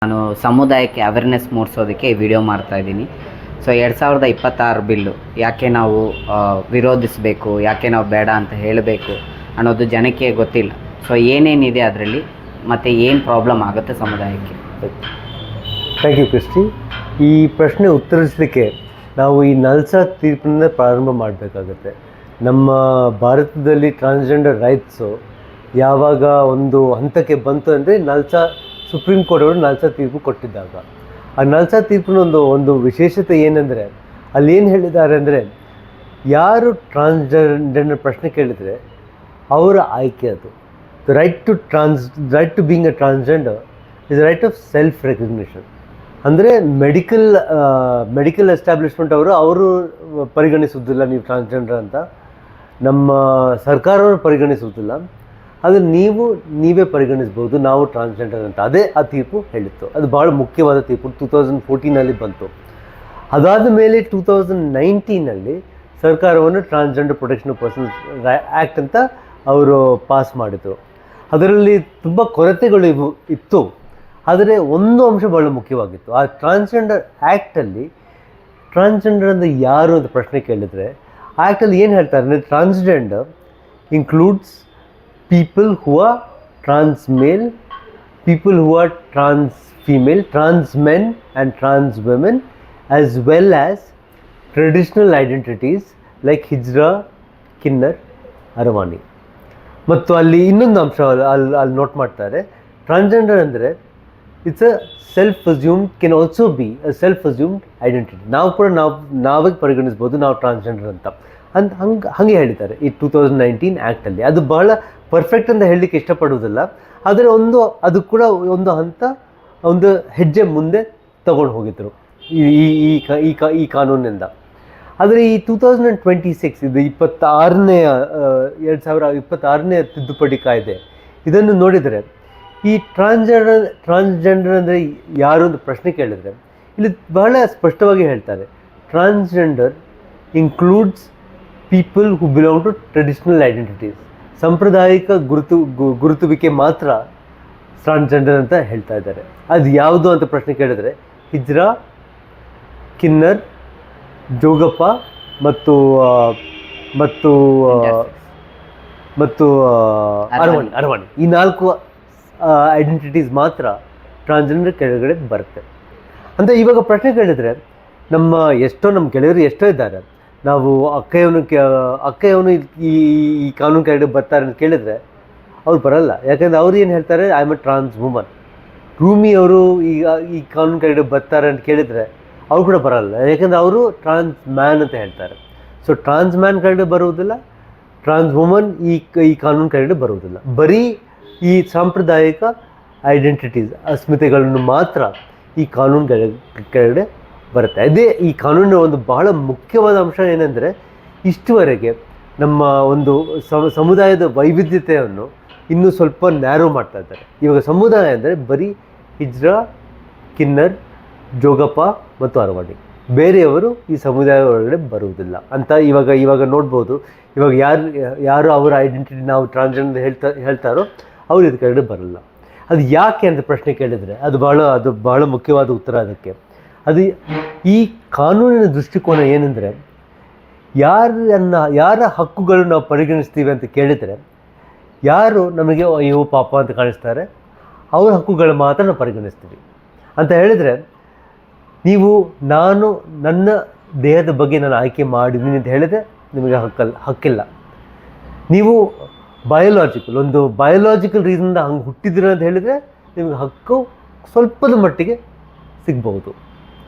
ನಾನು ಸಮುದಾಯಕ್ಕೆ awareness ಮೂಡಿಸೋದಕ್ಕೆ video ಮಾಡ್ತಾಯಿದ್ದೀನಿ. ಸೊ 2026 ಬಿಲ್ಲು ಯಾಕೆ ನಾವು ವಿರೋಧಿಸಬೇಕು, ಯಾಕೆ ನಾವು ಬೇಡ ಅಂತ ಹೇಳಬೇಕು ಅನ್ನೋದು ಜನಕ್ಕೆ ಗೊತ್ತಿಲ್ಲ. ಸೊ ಏನೇನಿದೆ ಅದರಲ್ಲಿ ಮತ್ತು ಏನು ಪ್ರಾಬ್ಲಮ್ ಆಗುತ್ತೆ ಸಮುದಾಯಕ್ಕೆ. Thank you Christy. ಈ ಪ್ರಶ್ನೆ ಉತ್ತರಿಸಲಿಕ್ಕೆ ನಾವು ಈ ನಲ್ಸಾ ತೀರ್ಪಿನಿಂದ ಪ್ರಾರಂಭ ಮಾಡಬೇಕಾಗತ್ತೆ. ನಮ್ಮ ಭಾರತದಲ್ಲಿ ಟ್ರಾನ್ಸ್ಜೆಂಡರ್ ರೈಟ್ಸು ಯಾವಾಗ ಒಂದು ಹಂತಕ್ಕೆ ಬಂತು ಅಂದರೆ ಸುಪ್ರೀಂ ಕೋರ್ಟ್ ಅವರು ನಲ್ಸಾ ತೀರ್ಪು ಕೊಟ್ಟಿದ್ದಾಗ. ಆ ನಲ್ಸಾ ತೀರ್ಪಿನ ಒಂದು ವಿಶೇಷತೆ ಏನಂದರೆ ಅಲ್ಲಿ ಏನು ಹೇಳಿದ್ದಾರೆ ಅಂದರೆ, ಯಾರು ಟ್ರಾನ್ಸ್ಜೆಂಡರ್ ಪ್ರಶ್ನೆ ಕೇಳಿದರೆ ಅವರ ಆಯ್ಕೆ ಅದು. Right to being a transgender is right of self recognition. ಅಂದರೆ ಮೆಡಿಕಲ್ ಎಸ್ಟಾಬ್ಲಿಷ್ಮೆಂಟ್ ಅವರು ಪರಿಗಣಿಸುವುದಿಲ್ಲ ನೀವು ಟ್ರಾನ್ಸ್ಜೆಂಡರ್ ಅಂತ, ನಮ್ಮ ಸರ್ಕಾರವರು ಪರಿಗಣಿಸುವುದಿಲ್ಲ, ಅದು ನೀವೇ ಪರಿಗಣಿಸ್ಬೋದು ನಾವು ಟ್ರಾನ್ಸ್ಜೆಂಡರ್ ಅಂತ. ಅದೇ ಆ ತೀರ್ಪು ಹೇಳಿತ್ತು. ಅದು ಭಾಳ ಮುಖ್ಯವಾದ ತೀರ್ಪು 2014 ಬಂತು. ಅದಾದ ಮೇಲೆ 2019 ಸರ್ಕಾರವನ್ನು ಟ್ರಾನ್ಸ್ಜೆಂಡರ್ ಪ್ರೊಟೆಕ್ಷನ್ ಪರ್ಸನ್ಸ್ ಆ್ಯಕ್ಟ್ ಅಂತ ಅವರು ಪಾಸ್ ಮಾಡಿದರು. ಅದರಲ್ಲಿ ತುಂಬ ಕೊರತೆಗಳು ಇತ್ತು, ಆದರೆ ಒಂದು ಅಂಶ ಭಾಳ ಮುಖ್ಯವಾಗಿತ್ತು. ಆ ಟ್ರಾನ್ಸ್ಜೆಂಡರ್ ಆ್ಯಕ್ಟಲ್ಲಿ ಟ್ರಾನ್ಸ್ಜೆಂಡರ್ ಅಂದರೆ ಯಾರು ಅಂತ ಪ್ರಶ್ನೆ ಕೇಳಿದರೆ, ಆ್ಯಕ್ಟಲ್ಲಿ ಏನು ಹೇಳ್ತಾರೆ ಅಂದರೆ, transgender includes people who are trans male, people who are trans female, trans men and trans women, as well as traditional identities like Hijra, Kinnar, Aravani. ಮತ್ತು ಅಲ್ಲಿ ಇನ್ನೊಂದು ಅಂಶ ಅಲ್ಲಿ ನೋಟ್ ಮಾಡ್ತಾರೆ, ಟ್ರಾನ್ಸ್ಜೆಂಡರ್ ಅಂದರೆ it's a self assumed, can also be a self assumed identity. ನಾವು ಕೂಡ ನಾವೇ ಪರಿಗಣಿಸ್ಬೋದು ನಾವು ಟ್ರಾನ್ಸ್ಜೆಂಡರ್ ಅಂತ ಹಾಗೆ ಹೇಳಿದ್ದಾರೆ ಈ 2019 ಆ್ಯಕ್ಟಲ್ಲಿ. ಅದು ಬಹಳ ಪರ್ಫೆಕ್ಟ್ ಅಂತ ಹೇಳಲಿಕ್ಕೆ ಇಷ್ಟಪಡುವುದಿಲ್ಲ, ಆದರೆ ಅದು ಕೂಡ ಒಂದು ಹೆಜ್ಜೆ ಮುಂದೆ ತಗೊಂಡು ಹೋಗಿದ್ರು ಈ ಕಾನೂನಿನಿಂದ. ಆದರೆ ಈ 2026 ಇದು 2026ನೇ ತಿದ್ದುಪಡಿ ಕಾಯ್ದೆ, ಇದನ್ನು ನೋಡಿದರೆ ಈ ಟ್ರಾನ್ಸ್ಜೆಂಡರ್ ಅಂದರೆ ಯಾರು ಅಂತ ಪ್ರಶ್ನೆ ಕೇಳಿದರೆ ಇಲ್ಲಿ ಬಹಳ ಸ್ಪಷ್ಟವಾಗಿ ಹೇಳ್ತಾರೆ, transgender includes people who belong to traditional identities. ಸಾಂಪ್ರದಾಯಿಕ ಗುರುತುವಿಕೆ ಮಾತ್ರ ಟ್ರಾನ್ಸ್ಜೆಂಡರ್ ಅಂತ ಹೇಳ್ತಾ ಇದ್ದಾರೆ. ಅದು ಯಾವುದು ಅಂತ ಪ್ರಶ್ನೆ ಕೇಳಿದರೆ ಹಿಜ್ರಾ, ಕಿನ್ನರ್, ಜೋಗಪ್ಪ ಮತ್ತು ಅರವಣಿ ಈ 4 ಐಡೆಂಟಿಟೀಸ್ ಮಾತ್ರ ಟ್ರಾನ್ಸ್ಜೆಂಡರ್ ಕೆಳಗಡೆ ಬರುತ್ತೆ ಅಂತ. ಇವಾಗ ಪ್ರಶ್ನೆ ಕೇಳಿದರೆ ನಮ್ಮ ಗೆಳೆಯರು ಎಷ್ಟೋ ಇದ್ದಾರೆ, ನಾವು ಅಕ್ಕಯ್ಯವನು ಈ ಕಾನೂನು ಕೆಳಗಡೆ ಬರ್ತಾರೆ ಅಂತ ಕೇಳಿದರೆ ಅವ್ರು ಬರಲ್ಲ. ಯಾಕಂದರೆ ಅವ್ರು ಏನು ಹೇಳ್ತಾರೆ, I am a trans woman. ರೂಮಿ ಅವರು ಈ ಕಾನೂನು ಕೆಳಗಡೆ ಬರ್ತಾರೆ ಅಂತ ಕೇಳಿದರೆ ಅವ್ರು ಕೂಡ ಬರಲ್ಲ, ಯಾಕಂದರೆ ಅವರು ಟ್ರಾನ್ಸ್ ಮ್ಯಾನ್ ಅಂತ ಹೇಳ್ತಾರೆ. ಸೊ ಟ್ರಾನ್ಸ್ ಮ್ಯಾನ್ ಕೆಳಗಡೆ ಬರುವುದಿಲ್ಲ, ಟ್ರಾನ್ಸ್ ವುಮನ್ ಈ ಕಾನೂನು ಕೆಳಗಡೆ ಬರುವುದಿಲ್ಲ. ಬರೀ ಈ ಸಾಂಪ್ರದಾಯಿಕ ಐಡೆಂಟಿಟೀಸ್ ಅಸ್ಮಿತೆಗಳನ್ನು ಮಾತ್ರ ಈ ಕಾನೂನು ಕೆಳಗಡೆ ಬರುತ್ತೆ. ಅದೇ ಈ ಕಾನೂನಿನ ಒಂದು ಬಹಳ ಮುಖ್ಯವಾದ ಅಂಶ ಏನೆಂದರೆ, ಇಷ್ಟುವರೆಗೆ ನಮ್ಮ ಒಂದು ಸಮುದಾಯದ ವೈವಿಧ್ಯತೆಯನ್ನು ಇನ್ನೂ ಸ್ವಲ್ಪ ನ್ಯಾರೋ ಮಾಡ್ತಾ ಇದ್ದಾರೆ. ಇವಾಗ ಸಮುದಾಯ ಅಂದರೆ ಬರೀ ಹಿಜ್ರಾ, ಕಿನ್ನರ್, ಜೋಗಪ್ಪ ಮತ್ತು ಅರವಣಿ, ಬೇರೆಯವರು ಈ ಸಮುದಾಯ ಒಳಗಡೆ ಬರುವುದಿಲ್ಲ ಅಂತ ಇವಾಗ ನೋಡ್ಬೋದು. ಇವಾಗ ಯಾರು ಅವರ ಐಡೆಂಟಿಟಿ ನಾವು ಟ್ರಾನ್ಸ್ಜೆಂಡರ್ ಹೇಳ್ತಾರೋ ಅವರು ಇದು ಕೆಳಗಡೆ ಬರಲ್ಲ. ಅದು ಯಾಕೆ ಅಂತ ಪ್ರಶ್ನೆ ಕೇಳಿದರೆ ಅದು ಬಹಳ ಮುಖ್ಯವಾದ ಉತ್ತರ ಅದಕ್ಕೆ. ಅದು ಈ ಕಾನೂನಿನ ದೃಷ್ಟಿಕೋನ ಏನೆಂದರೆ, ಯಾರ ಹಕ್ಕುಗಳು ನಾವು ಪರಿಗಣಿಸ್ತೀವಿ ಅಂತ ಕೇಳಿದರೆ, ಯಾರು ನಮಗೆ ಅಯ್ಯೋ ಪಾಪ ಅಂತ ಕಾಣಿಸ್ತಾರೆ ಅವ್ರ ಹಕ್ಕುಗಳು ಮಾತ್ರ ನಾವು ಪರಿಗಣಿಸ್ತೀವಿ ಅಂತ ಹೇಳಿದರೆ, ನನ್ನ ದೇಹದ ಬಗ್ಗೆ ನಾನು ಆಯ್ಕೆ ಮಾಡಿದ್ದೀನಿ ಅಂತ ಹೇಳಿದರೆ ನಿಮಗೆ ಹಕ್ಕಿಲ್ಲ. ನೀವು ಬಯೋಲಾಜಿಕಲ್ ರೀಸನ್ನಿಂದ ಹಂಗೆ ಹುಟ್ಟಿದ್ದೀರ ಅಂತ ಹೇಳಿದರೆ ನಿಮಗೆ ಹಕ್ಕು ಸ್ವಲ್ಪದ ಮಟ್ಟಿಗೆ ಸಿಗ್ಬೋದು.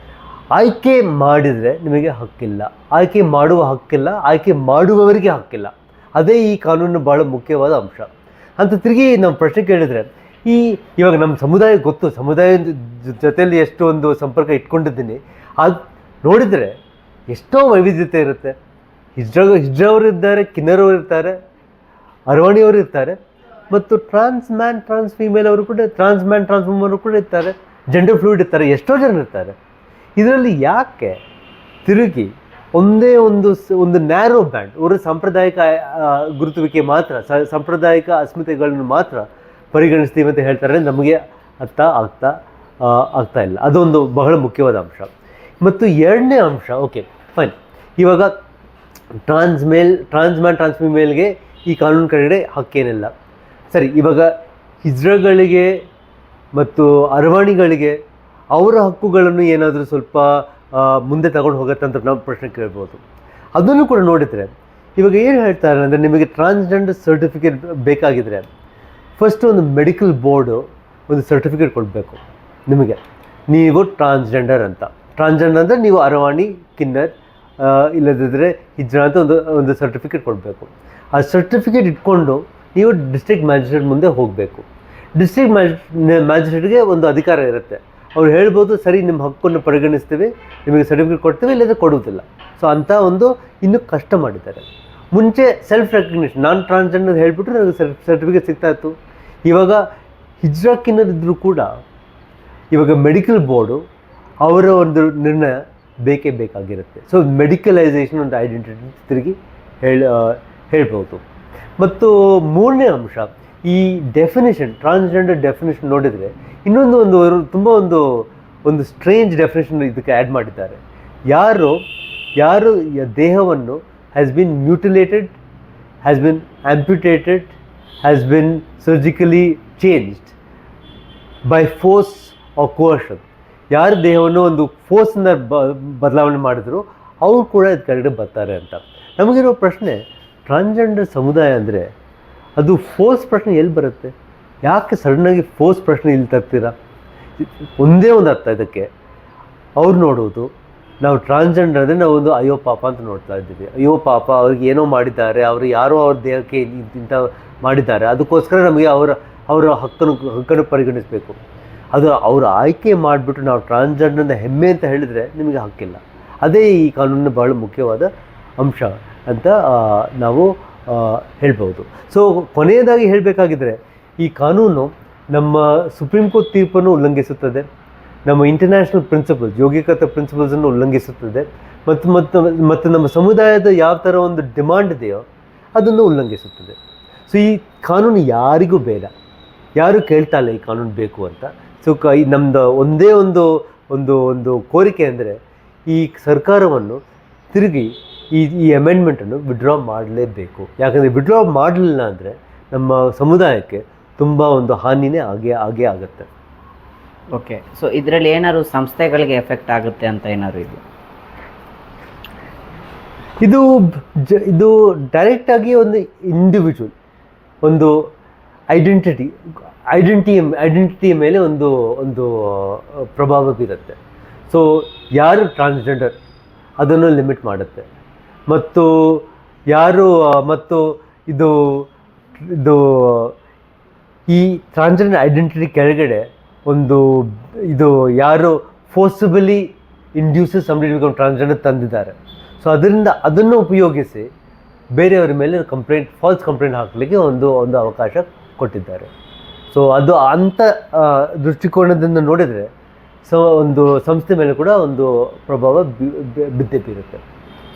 ಆಯ್ಕೆ ಮಾಡಿದರೆ ನಿಮಗೆ ಹಕ್ಕಿಲ್ಲ, ಆಯ್ಕೆ ಮಾಡುವ ಹಕ್ಕಿಲ್ಲ, ಆಯ್ಕೆ ಮಾಡುವವರಿಗೆ ಹಕ್ಕಿಲ್ಲ. ಅದೇ ಈ ಕಾನೂನಿನ ಭಾಳ ಮುಖ್ಯವಾದ ಅಂಶ ಅಂತ. ತಿರುಗಿ ನಾವು ಪ್ರಶ್ನೆ ಕೇಳಿದರೆ, ಇವಾಗ ನಮ್ಮ ಸಮುದಾಯ ಗೊತ್ತು, ಸಮುದಾಯದ ಜೊತೆಯಲ್ಲಿ ಎಷ್ಟು ಒಂದು ಸಂಪರ್ಕ ಇಟ್ಕೊಂಡಿದ್ದೀನಿ, ಅದು ನೋಡಿದರೆ ಎಷ್ಟೋ ವೈವಿಧ್ಯತೆ ಇರುತ್ತೆ. ಹಿಜ್ರವರು ಇದ್ದಾರೆ, ಕಿನ್ನರವರು ಇರ್ತಾರೆ, ಅರವಣಿಯವರು ಇರ್ತಾರೆ, ಮತ್ತು ಟ್ರಾನ್ಸ್ ಮ್ಯಾನ್, ಟ್ರಾನ್ಸ್ ಫೀಮೇಲ್ ಅವರು ಕೂಡ, ಟ್ರಾನ್ಸ್ ಮ್ಯಾನ್, ಟ್ರಾನ್ಸ್ ವುಮನ್ ಅವರು ಕೂಡ ಇರ್ತಾರೆ, ಜೆಂಡರ್ ಫ್ಲೂಯಿಡ್ ಇರ್ತಾರೆ, ಎಷ್ಟೋ ಜನ ಇರ್ತಾರೆ. ಇದರಲ್ಲಿ ಯಾಕೆ ತಿರುಗಿ ಒಂದೇ ಒಂದು ನ್ಯಾರೋ ಬ್ಯಾಂಡ್ ಅವರ ಸಾಂಪ್ರದಾಯಿಕ ಗುರುತುವಿಕೆ ಮಾತ್ರ, ಸಾಂಪ್ರದಾಯಿಕ ಅಸ್ಮಿತೆಗಳನ್ನು ಮಾತ್ರ ಪರಿಗಣಿಸ್ತೀವಿ ಅಂತ ಹೇಳ್ತಾರೆ, ನಮಗೆ ಅರ್ಥ ಆಗ್ತಾ ಆಗ್ತಾ ಇಲ್ಲ. ಅದೊಂದು ಬಹಳ ಮುಖ್ಯವಾದ ಅಂಶ. ಮತ್ತು ಎರಡನೇ ಅಂಶ, ಓಕೆ ಫೈನ್, ಇವಾಗ ಟ್ರಾನ್ಸ್ ಮ್ಯಾನ್ ಟ್ರಾನ್ಸ್ ಫೀಮೇಲ್ಗೆ ಈ ಕಾನೂನು ಕೆಳಗಡೆ ಹಕ್ಕೇನಿಲ್ಲ, ಸರಿ. ಇವಾಗ ಹಿಜ್ರಗಳಿಗೆ ಮತ್ತು ಅರವಾಣಿಗಳಿಗೆ ಅವರ ಹಕ್ಕುಗಳನ್ನು ಏನಾದರೂ ಸ್ವಲ್ಪ ಮುಂದೆ ತಗೊಂಡು ಹೋಗುತ್ತೆ ಅಂತ ನಾವು ಪ್ರಶ್ನೆ ಕೇಳ್ಬೋದು. ಅದನ್ನು ಕೂಡ ನೋಡಿದರೆ ಇವಾಗ ಏನು ಹೇಳ್ತಾರೆ ಅಂದರೆ, ನಿಮಗೆ ಟ್ರಾನ್ಸ್ಜೆಂಡರ್ ಸರ್ಟಿಫಿಕೇಟ್ ಬೇಕಾಗಿದ್ದರೆ ಫಸ್ಟ್ ಒಂದು ಮೆಡಿಕಲ್ ಬೋರ್ಡು ಒಂದು ಸರ್ಟಿಫಿಕೇಟ್ ಕೊಡಬೇಕು ನಿಮಗೆ, ನೀವು ಟ್ರಾನ್ಸ್ಜೆಂಡರ್ ಅಂತ. ಟ್ರಾನ್ಸ್ಜೆಂಡರ್ ಅಂದರೆ ನೀವು ಅರವಾಣಿ, ಕಿನ್ನರ್, ಇಲ್ಲದಿದ್ದರೆ ಹಿಜ್ರಾ ಅಂತ ಒಂದು ಸರ್ಟಿಫಿಕೇಟ್ ಕೊಡಬೇಕು. ಆ ಸರ್ಟಿಫಿಕೇಟ್ ಇಟ್ಕೊಂಡು ನೀವು ಡಿಸ್ಟ್ರಿಕ್ಟ್ ಮ್ಯಾಜಿಸ್ಟ್ರೇಟ್ ಮುಂದೆ ಹೋಗಬೇಕು. ಡಿಸ್ಟ್ರಿಕ್ಟ್ ಮ್ಯಾಜಿಸ್ಟ್ರೇಟ್ಗೆ ಒಂದು ಅಧಿಕಾರ ಇರುತ್ತೆ, ಅವ್ರು ಹೇಳ್ಬೋದು ಸರಿ ನಿಮ್ಮ ಹಕ್ಕನ್ನು ಪರಿಗಣಿಸ್ತೀವಿ, ನಿಮಗೆ ಸರ್ಟಿಫಿಕೇಟ್ ಕೊಡ್ತೀವಿ, ಇಲ್ಲದ್ರೆ ಕೊಡುವುದಿಲ್ಲ. ಸೊ ಅಂಥ ಒಂದು ಇನ್ನೂ ಕಷ್ಟ ಮಾಡಿದ್ದಾರೆ. ಮುಂಚೆ ಸೆಲ್ಫ್ ರೆಕಗ್ನಿಷನ್, ನಾನು ಟ್ರಾನ್ಸ್ಜೆಂಡರ್ ಹೇಳಿಬಿಟ್ರೆ ನನಗೆ ಸರ್ಟಿಫಿಕೇಟ್ ಸಿಗ್ತಾಯಿತ್ತು. ಇವಾಗ ಹಿಜ್ರಾಕಿನ್ನರಿದ್ದರೂ ಕೂಡ ಇವಾಗ ಮೆಡಿಕಲ್ ಬೋರ್ಡು ಅವರ ಒಂದು ನಿರ್ಣಯ ಬೇಕೇ ಬೇಕಾಗಿರುತ್ತೆ. ಸೊ ಮೆಡಿಕಲೈಸೇಷನ್ ಒಂದು ಐಡೆಂಟಿಟಿ ತಿರುಗಿ ಹೇಳ್ಬೋದು. ಮತ್ತು ಮೂರನೇ ಅಂಶ, ಈ ಡೆಫಿನೇಷನ್, ಟ್ರಾನ್ಸ್ಜೆಂಡರ್ ಡೆಫಿನೇಷನ್ ನೋಡಿದರೆ ಇನ್ನೊಂದು ತುಂಬ ಒಂದು ಸ್ಟ್ರೇಂಜ್ ಡೆಫಿನೇಷನ್ ಇದಕ್ಕೆ ಆ್ಯಡ್ ಮಾಡಿದ್ದಾರೆ. ಯಾರು ದೇಹವನ್ನು has been mutilated, has been amputated, has been surgically changed by force or coercion, ಯಾರ ದೇಹವನ್ನು ಒಂದು ಫೋರ್ಸಿಂದ ಬದಲಾವಣೆ ಮಾಡಿದ್ರು ಅವರು ಕೂಡ ಇದು ಕೆಳಗಡೆ ಬರ್ತಾರೆ ಅಂತ. ನಮಗಿರೋ ಪ್ರಶ್ನೆ, ಟ್ರಾನ್ಸ್ಜೆಂಡರ್ ಸಮುದಾಯ ಅಂದರೆ ಅದು ಫೋರ್ಸ್ ಪ್ರಶ್ನೆ ಎಲ್ಲಿ ಬರುತ್ತೆ? ಯಾಕೆ ಸಡನ್ನಾಗಿ ಫೋರ್ಸ್ ಪ್ರಶ್ನೆ ಇಲ್ಲಿ ತರ್ತೀರಾ? ಒಂದೇ ಒಂದು ಅರ್ಥ ಇದಕ್ಕೆ, ಅವ್ರು ನೋಡೋದು ನಾವು ಟ್ರಾನ್ಸ್ಜೆಂಡರ್ ಅಂದರೆ ನಾವು ಒಂದು ಅಯ್ಯೋ ಪಾಪ ಅಂತ ನೋಡ್ತಾ ಇದ್ದೀವಿ. ಅಯ್ಯೋ ಪಾಪ, ಅವ್ರಿಗೆ ಏನೋ ಮಾಡಿದ್ದಾರೆ, ಅವರು ಯಾರೋ ಅವ್ರ ದೇಹಕ್ಕೆ ಇಂಥ ಮಾಡಿದ್ದಾರೆ, ಅದಕ್ಕೋಸ್ಕರ ನಮಗೆ ಅವರ ಹಕ್ಕನ್ನು ಪರಿಗಣಿಸಬೇಕು. ಅದು ಅವರ ಆಯ್ಕೆ ಮಾಡಿಬಿಟ್ಟು ನಾವು ಟ್ರಾನ್ಸ್ಜೆಂಡರ್ನ ಹೆಮ್ಮೆ ಅಂತ ಹೇಳಿದರೆ ನಿಮಗೆ ಹಕ್ಕಿಲ್ಲ. ಅದೇ ಈ ಕಾನೂನಿನ ಬಹಳ ಮುಖ್ಯವಾದ ಅಂಶ ಅಂತ ನಾವು ಹೇಳ್ಬೋದು. ಸೊ ಕೊನೆಯದಾಗಿ ಹೇಳಬೇಕಾಗಿದ್ದರೆ, ಈ ಕಾನೂನು ನಮ್ಮ ಸುಪ್ರೀಂ ಕೋರ್ಟ್ ತೀರ್ಪನ್ನು ಉಲ್ಲಂಘಿಸುತ್ತದೆ, ನಮ್ಮ ಇಂಟರ್ನ್ಯಾಷನಲ್ ಪ್ರಿನ್ಸಿಪಲ್ಸ್, ಯೋಗಿಕತೆ ಪ್ರಿನ್ಸಿಪಲ್ಸನ್ನು ಉಲ್ಲಂಘಿಸುತ್ತದೆ, ಮತ್ತು ನಮ್ಮ ಸಮುದಾಯದ ಯಾವ ಥರ ಒಂದು ಡಿಮಾಂಡ್ ಇದೆಯೋ ಅದನ್ನು ಉಲ್ಲಂಘಿಸುತ್ತದೆ. ಸೊ ಈ ಕಾನೂನು ಯಾರಿಗೂ ಬೇಡ, ಯಾರೂ ಕೇಳ್ತಾ ಇಲ್ಲ ಈ ಕಾನೂನು ಬೇಕು ಅಂತ. ಸೊ ನಮ್ಮದು ಒಂದೇ ಒಂದು ಕೋರಿಕೆ ಅಂದರೆ, ಈ ಸರ್ಕಾರವನ್ನು ತಿರುಗಿ ಈ ಅಮೆಂಡ್ಮೆಂಟನ್ನು ವಿಡ್ರಾ ಮಾಡಲೇಬೇಕು. ಯಾಕಂದರೆ ವಿಡ್ರಾ ಮಾಡಲಿಲ್ಲ ಅಂದರೆ ನಮ್ಮ ಸಮುದಾಯಕ್ಕೆ ತುಂಬ ಒಂದು ಹಾನಿನೇ ಆಗೇ ಆಗುತ್ತೆ. ಓಕೆ, ಸೊ ಇದರಲ್ಲಿ ಏನಾದ್ರು ಸಂಸ್ಥೆಗಳಿಗೆ ಎಫೆಕ್ಟ್ ಆಗುತ್ತೆ ಅಂತ ಏನಾದ್ರು ಇದು ಡೈರೆಕ್ಟಾಗಿ ಒಂದು ಇಂಡಿವಿಜುವಲ್ ಒಂದು ಐಡೆಂಟಿಟಿಯ ಮೇಲೆ ಒಂದು ಪ್ರಭಾವ ಬೀರುತ್ತೆ. ಸೊ ಯಾರು ಟ್ರಾನ್ಸ್ಜೆಂಡರ್ ಅದನ್ನು ಲಿಮಿಟ್ ಮಾಡುತ್ತೆ. ಮತ್ತು ಈ ಟ್ರಾನ್ಸ್ಜೆಂಡರ್ ಐಡೆಂಟಿಟಿ ಕೆಳಗಡೆ ಇದು ಯಾರು forcibly induces somebody become transgender ತಂದಿದ್ದಾರೆ. ಸೊ ಅದನ್ನು ಉಪಯೋಗಿಸಿ ಬೇರೆಯವರ ಮೇಲೆ ಫಾಲ್ಸ್ ಕಂಪ್ಲೇಂಟ್ ಹಾಕಲಿಕ್ಕೆ ಒಂದು ಅವಕಾಶ ಕೊಟ್ಟಿದ್ದಾರೆ. ಸೊ ಅದು ಅಂಥ ದೃಷ್ಟಿಕೋನದಿಂದ ನೋಡಿದರೆ ಒಂದು ಸಂಸ್ಥೆ ಮೇಲೆ ಕೂಡ ಒಂದು ಪ್ರಭಾವ ಬಿದ್ದೇ ಬೀರುತ್ತೆ.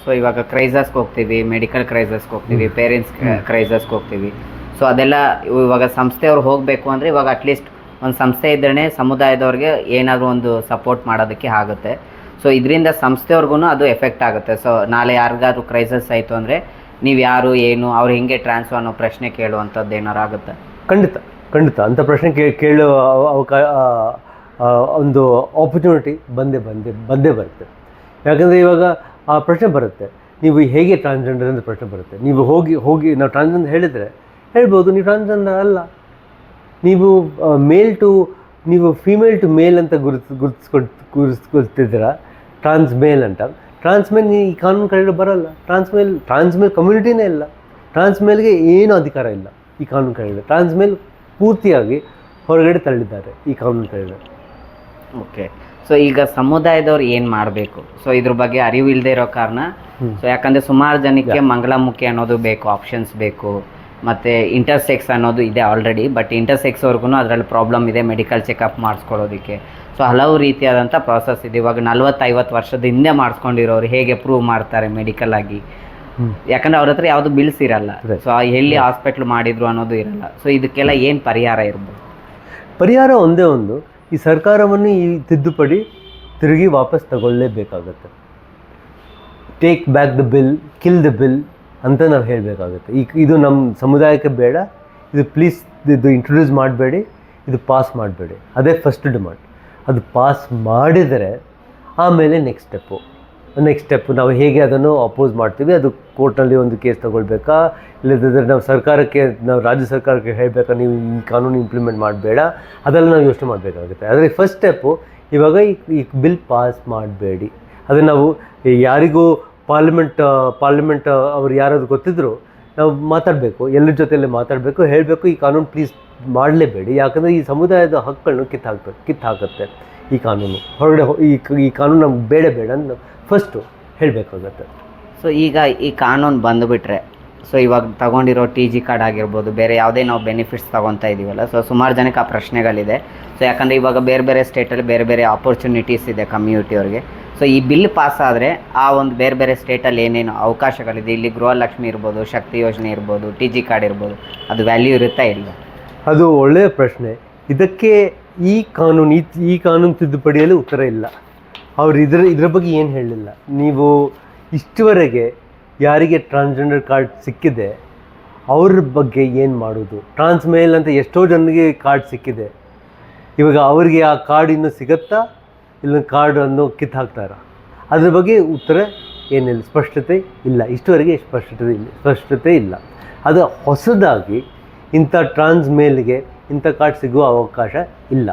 ಸೊ ಇವಾಗ ಕ್ರೈಸಸ್ಗೆ ಹೋಗ್ತೀವಿ, ಮೆಡಿಕಲ್ ಕ್ರೈಸಸ್ಗೆ ಹೋಗ್ತೀವಿ, ಪೇರೆಂಟ್ಸ್ ಕ್ರೈಸಸ್ಗೆ ಹೋಗ್ತೀವಿ. ಸೊ ಅದೆಲ್ಲ ಇವಾಗ ಸಂಸ್ಥೆಯವ್ರು ಹೋಗಬೇಕು ಅಂದರೆ ಇವಾಗ ಅಟ್ಲೀಸ್ಟ್ ಒಂದು ಸಂಸ್ಥೆ ಇದ್ದರೆ ಸಮುದಾಯದವ್ರಿಗೆ ಏನಾದರೂ ಒಂದು ಸಪೋರ್ಟ್ ಮಾಡೋದಕ್ಕೆ ಆಗುತ್ತೆ. ಸೊ ಇದರಿಂದ ಸಂಸ್ಥೆಯವ್ರಿಗೂ ಅದು ಎಫೆಕ್ಟ್ ಆಗುತ್ತೆ. ಸೊ ನಾಳೆ ಯಾರಿಗಾದ್ರೂ ಕ್ರೈಸಸ್ ಆಯಿತು ಅಂದರೆ ನೀವು ಯಾರು ಏನು ಅವ್ರು ಹಿಂಗೆ ಟ್ರಾನ್ಸ್ಫರ್ ಅನ್ನೋ ಪ್ರಶ್ನೆ ಕೇಳುವಂಥದ್ದು ಏನಾರು ಆಗುತ್ತೆ? ಖಂಡಿತ ಅಂಥ ಪ್ರಶ್ನೆ ಕೇಳೋ ಒಂದು ಆಪರ್ಚುನಿಟಿ ಬಂದೇ ಬರುತ್ತೆ. ಯಾಕಂದರೆ ಇವಾಗ ಆ ಪ್ರಶ್ನೆ ಬರುತ್ತೆ, ನೀವು ಹೇಗೆ ಟ್ರಾನ್ಸ್ಜೆಂಡರ್ ಅಂತ ಪ್ರಶ್ನೆ ಬರುತ್ತೆ. ನೀವು ಹೋಗಿ ನಾವು ಟ್ರಾನ್ಸ್ಜೆಂಡರ್ ಹೇಳಿದರೆ ಹೇಳ್ಬೋದು ನೀವು ಟ್ರಾನ್ಸ್ಜೆಂಡರ್ ಅಲ್ಲ, ನೀವು ಫೀಮೇಲ್ ಟು ಮೇಲ್ ಅಂತ ಗುರುತಿಸ್ಕೊಳ್ತಿದ್ದೀರಾ, ಟ್ರಾನ್ಸ್ ಮೇಲ್ ಅಂತ. ಟ್ರಾನ್ಸ್ ಮೇಲ್ ಈ ಕಾನೂನು ಕೆಳಗಡೆ ಬರಲ್ಲ. ಟ್ರಾನ್ಸ್ ಮೇಲ್ ಕಮ್ಯುನಿಟಿನೇ ಇಲ್ಲ. ಟ್ರಾನ್ಸ್ ಮೇಲ್ಗೆ ಏನೂ ಅಧಿಕಾರ ಇಲ್ಲ ಈ ಕಾನೂನು ಕೆಳಗಡೆ. ಟ್ರಾನ್ಸ್ ಮೇಲ್ ಪೂರ್ತಿಯಾಗಿ ಹೊರಗಡೆ ತಳ್ಳಿದ್ದಾರೆ ಈ ಕಾನೂನು ಕೆಳಗಡೆ. ಓಕೆ, ಸೊ ಈಗ ಸಮುದಾಯದವ್ರು ಏನು ಮಾಡಬೇಕು? ಸೊ ಇದ್ರ ಬಗ್ಗೆ ಅರಿವು ಇಲ್ಲದೆ ಇರೋ ಕಾರಣ, ಸೊ ಯಾಕಂದರೆ ಸುಮಾರು ಜನಕ್ಕೆ ಮಂಗಳಮುಖಿ ಅನ್ನೋದು ಬೇಕು, ಆಪ್ಷನ್ಸ್ ಬೇಕು, ಮತ್ತು ಇಂಟರ್ಸೆಕ್ಸ್ ಅನ್ನೋದು ಇದೆ ಆಲ್ರೆಡಿ. ಬಟ್ ಇಂಟರ್ಸೆಕ್ಸ್ವರೆಗೂ ಅದರಲ್ಲಿ ಪ್ರಾಬ್ಲಮ್ ಇದೆ ಮೆಡಿಕಲ್ ಚೆಕಪ್ ಮಾಡಿಸ್ಕೊಳ್ಳೋದಕ್ಕೆ. ಸೊ ಹಲವು ರೀತಿಯಾದಂಥ ಪ್ರಾಸೆಸ್ ಇದೆ. ಇವಾಗ 40-50 ವರ್ಷದ ಹಿಂದೆ ಮಾಡಿಸ್ಕೊಂಡಿರೋರು ಹೇಗೆ ಪ್ರೂವ್ ಮಾಡ್ತಾರೆ ಮೆಡಿಕಲ್ ಆಗಿ? ಯಾಕಂದರೆ ಅವ್ರ ಹತ್ರ ಯಾವುದು ಬಿಲ್ಸ್ ಇರಲ್ಲ. ಸೊ ಎಲ್ಲಿ ಹಾಸ್ಪಿಟ್ಲ್ ಮಾಡಿದ್ರು ಅನ್ನೋದು ಇರಲ್ಲ. ಸೊ ಇದಕ್ಕೆಲ್ಲ ಏನು ಪರಿಹಾರ ಇರ್ಬೋದು? ಪರಿಹಾರ ಒಂದೇ ಒಂದು, ಈ ಸರ್ಕಾರವನ್ನು ಈ ತಿದ್ದುಪಡಿ ತಿರುಗಿ ವಾಪಸ್ ತಗೊಳ್ಳೇಬೇಕಾಗತ್ತೆ. Take back the bill, kill the bill ಅಂತ ನಾವು ಹೇಳಬೇಕಾಗುತ್ತೆ. ಇದು ನಮ್ಮ ಸಮುದಾಯಕ್ಕೆ ಬೇಡ, ಇದು ಪ್ಲೀಸ್ ಇದು ಇಂಟ್ರೊಡ್ಯೂಸ್ ಮಾಡಬೇಡಿ, ಇದು ಪಾಸ್ ಮಾಡಬೇಡಿ. ಅದೇ ಫಸ್ಟ್ ಡಿಮಾಂಡ್. ಅದು ಪಾಸ್ ಮಾಡಿದರೆ ಆಮೇಲೆ ನೆಕ್ಸ್ಟ್ ಸ್ಟೆಪ್ಪು ನಾವು ಹೇಗೆ ಅದನ್ನು ಅಪೋಸ್ ಮಾಡ್ತೀವಿ, ಅದು ಕೋರ್ಟ್ನಲ್ಲಿ ಒಂದು ಕೇಸ್ ತಗೊಳ್ಬೇಕಾ, ಇಲ್ಲದಿದ್ದರೆ ನಾವು ರಾಜ್ಯ ಸರ್ಕಾರಕ್ಕೆ ಹೇಳಬೇಕಾ ನೀವು ಈ ಕಾನೂನು ಇಂಪ್ಲಿಮೆಂಟ್ ಮಾಡಬೇಡ, ಅದೆಲ್ಲ ನಾವು ಯೋಚನೆ ಮಾಡಬೇಕಾಗುತ್ತೆ. ಆದರೆ ಫಸ್ಟ್ ಸ್ಟೆಪ್ಪು ಇವಾಗ ಈ ಬಿಲ್ ಪಾಸ್ ಮಾಡಬೇಡಿ. ಅದು ನಾವು ಯಾರಿಗೂ ಪಾರ್ಲಿಮೆಂಟ್ ಅವ್ರು ಯಾರಾದ್ರು ಗೊತ್ತಿದ್ರು ನಾವು ಮಾತಾಡಬೇಕು, ಎಲ್ಲರ ಜೊತೆಯಲ್ಲೇ ಮಾತಾಡಬೇಕು, ಹೇಳಬೇಕು ಈ ಕಾನೂನು ಪ್ಲೀಸ್ ಮಾಡಲೇಬೇಡಿ. ಯಾಕಂದರೆ ಈ ಸಮುದಾಯದ ಹಕ್ಕುಗಳನ್ನು ಕಿತ್ತಾಕುತ್ತೆ ಈ ಕಾನೂನು. ಹೊರಗಡೆ ಈ ಕಾನೂನು ನಮ್ಗೆ ಬೇಡ ಅಂತ ಫಸ್ಟು ಹೇಳಬೇಕಾಗತ್ತೆ. ಸೊ ಈಗ ಈ ಕಾನೂನು ಬಂದುಬಿಟ್ರೆ, ಸೊ ಇವಾಗ ತಗೊಂಡಿರೋ TG ಕಾರ್ಡ್ ಆಗಿರ್ಬೋದು, ಬೇರೆ ಯಾವುದೇ ನಾವು ಬೆನಿಫಿಟ್ಸ್ ತೊಗೊತಾ ಇದ್ದೀವಲ್ಲ, ಸೊ ಸುಮಾರು ಜನಕ್ಕೆ ಆ ಪ್ರಶ್ನೆಗಳಿದೆ. ಸೊ ಯಾಕಂದರೆ ಇವಾಗ ಬೇರೆ ಬೇರೆ ಸ್ಟೇಟಲ್ಲಿ ಬೇರೆ ಬೇರೆ ಆಪರ್ಚುನಿಟೀಸ್ ಇದೆ ಕಮ್ಯುನಿಟಿಯವ್ರಿಗೆ. ಸೊ ಈ ಬಿಲ್ ಪಾಸ್ ಆದರೆ ಆ ಒಂದು ಬೇರೆ ಬೇರೆ ಸ್ಟೇಟಲ್ಲಿ ಏನೇನು ಅವಕಾಶಗಳಿದೆ, ಇಲ್ಲಿ ಗೃಹಲಕ್ಷ್ಮಿ ಇರ್ಬೋದು, ಶಕ್ತಿ ಯೋಜನೆ ಇರ್ಬೋದು, TG ಕಾರ್ಡ್ ಇರ್ಬೋದು, ಅದು ವ್ಯಾಲ್ಯೂ ಇರುತ್ತಾ ಇಲ್ಲ? ಅದು ಒಳ್ಳೆಯ ಪ್ರಶ್ನೆ. ಇದಕ್ಕೆ ಈ ಕಾನೂನು ತಿದ್ದುಪಡಿಯಲ್ಲಿ ಉತ್ತರ ಇಲ್ಲ. ಅವ್ರು ಇದರ ಬಗ್ಗೆ ಏನು ಹೇಳಲಿಲ್ಲ. ನೀವು ಇಷ್ಟುವರೆಗೆ ಯಾರಿಗೆ ಟ್ರಾನ್ಸ್ಜೆಂಡರ್ ಕಾರ್ಡ್ ಸಿಕ್ಕಿದೆ ಅವ್ರ ಬಗ್ಗೆ ಏನು ಮಾಡೋದು? ಟ್ರಾನ್ಸ್ ಮೇಲ್ ಅಂತ ಎಷ್ಟೋ ಜನರಿಗೆ ಕಾರ್ಡ್ ಸಿಕ್ಕಿದೆ, ಇವಾಗ ಅವರಿಗೆ ಆ ಕಾರ್ಡ್ ಇನ್ನೂ ಸಿಗುತ್ತಾ, ಇಲ್ಲ ಕಾರ್ಡನ್ನು ಕಿತ್ತಾಕ್ತಾರ? ಅದ್ರ ಬಗ್ಗೆ ಉತ್ತರ ಏನಿಲ್ಲ, ಸ್ಪಷ್ಟತೆ ಇಲ್ಲ. ಇಷ್ಟುವರೆಗೆ ಸ್ಪಷ್ಟತೆ ಇಲ್ಲ. ಅದು ಹೊಸದಾಗಿ ಇಂಥ ಟ್ರಾನ್ಸ್ ಮೇಲ್ಗೆ ಇಂಥ ಕಾರ್ಡ್ ಸಿಗುವ ಅವಕಾಶ ಇಲ್ಲ.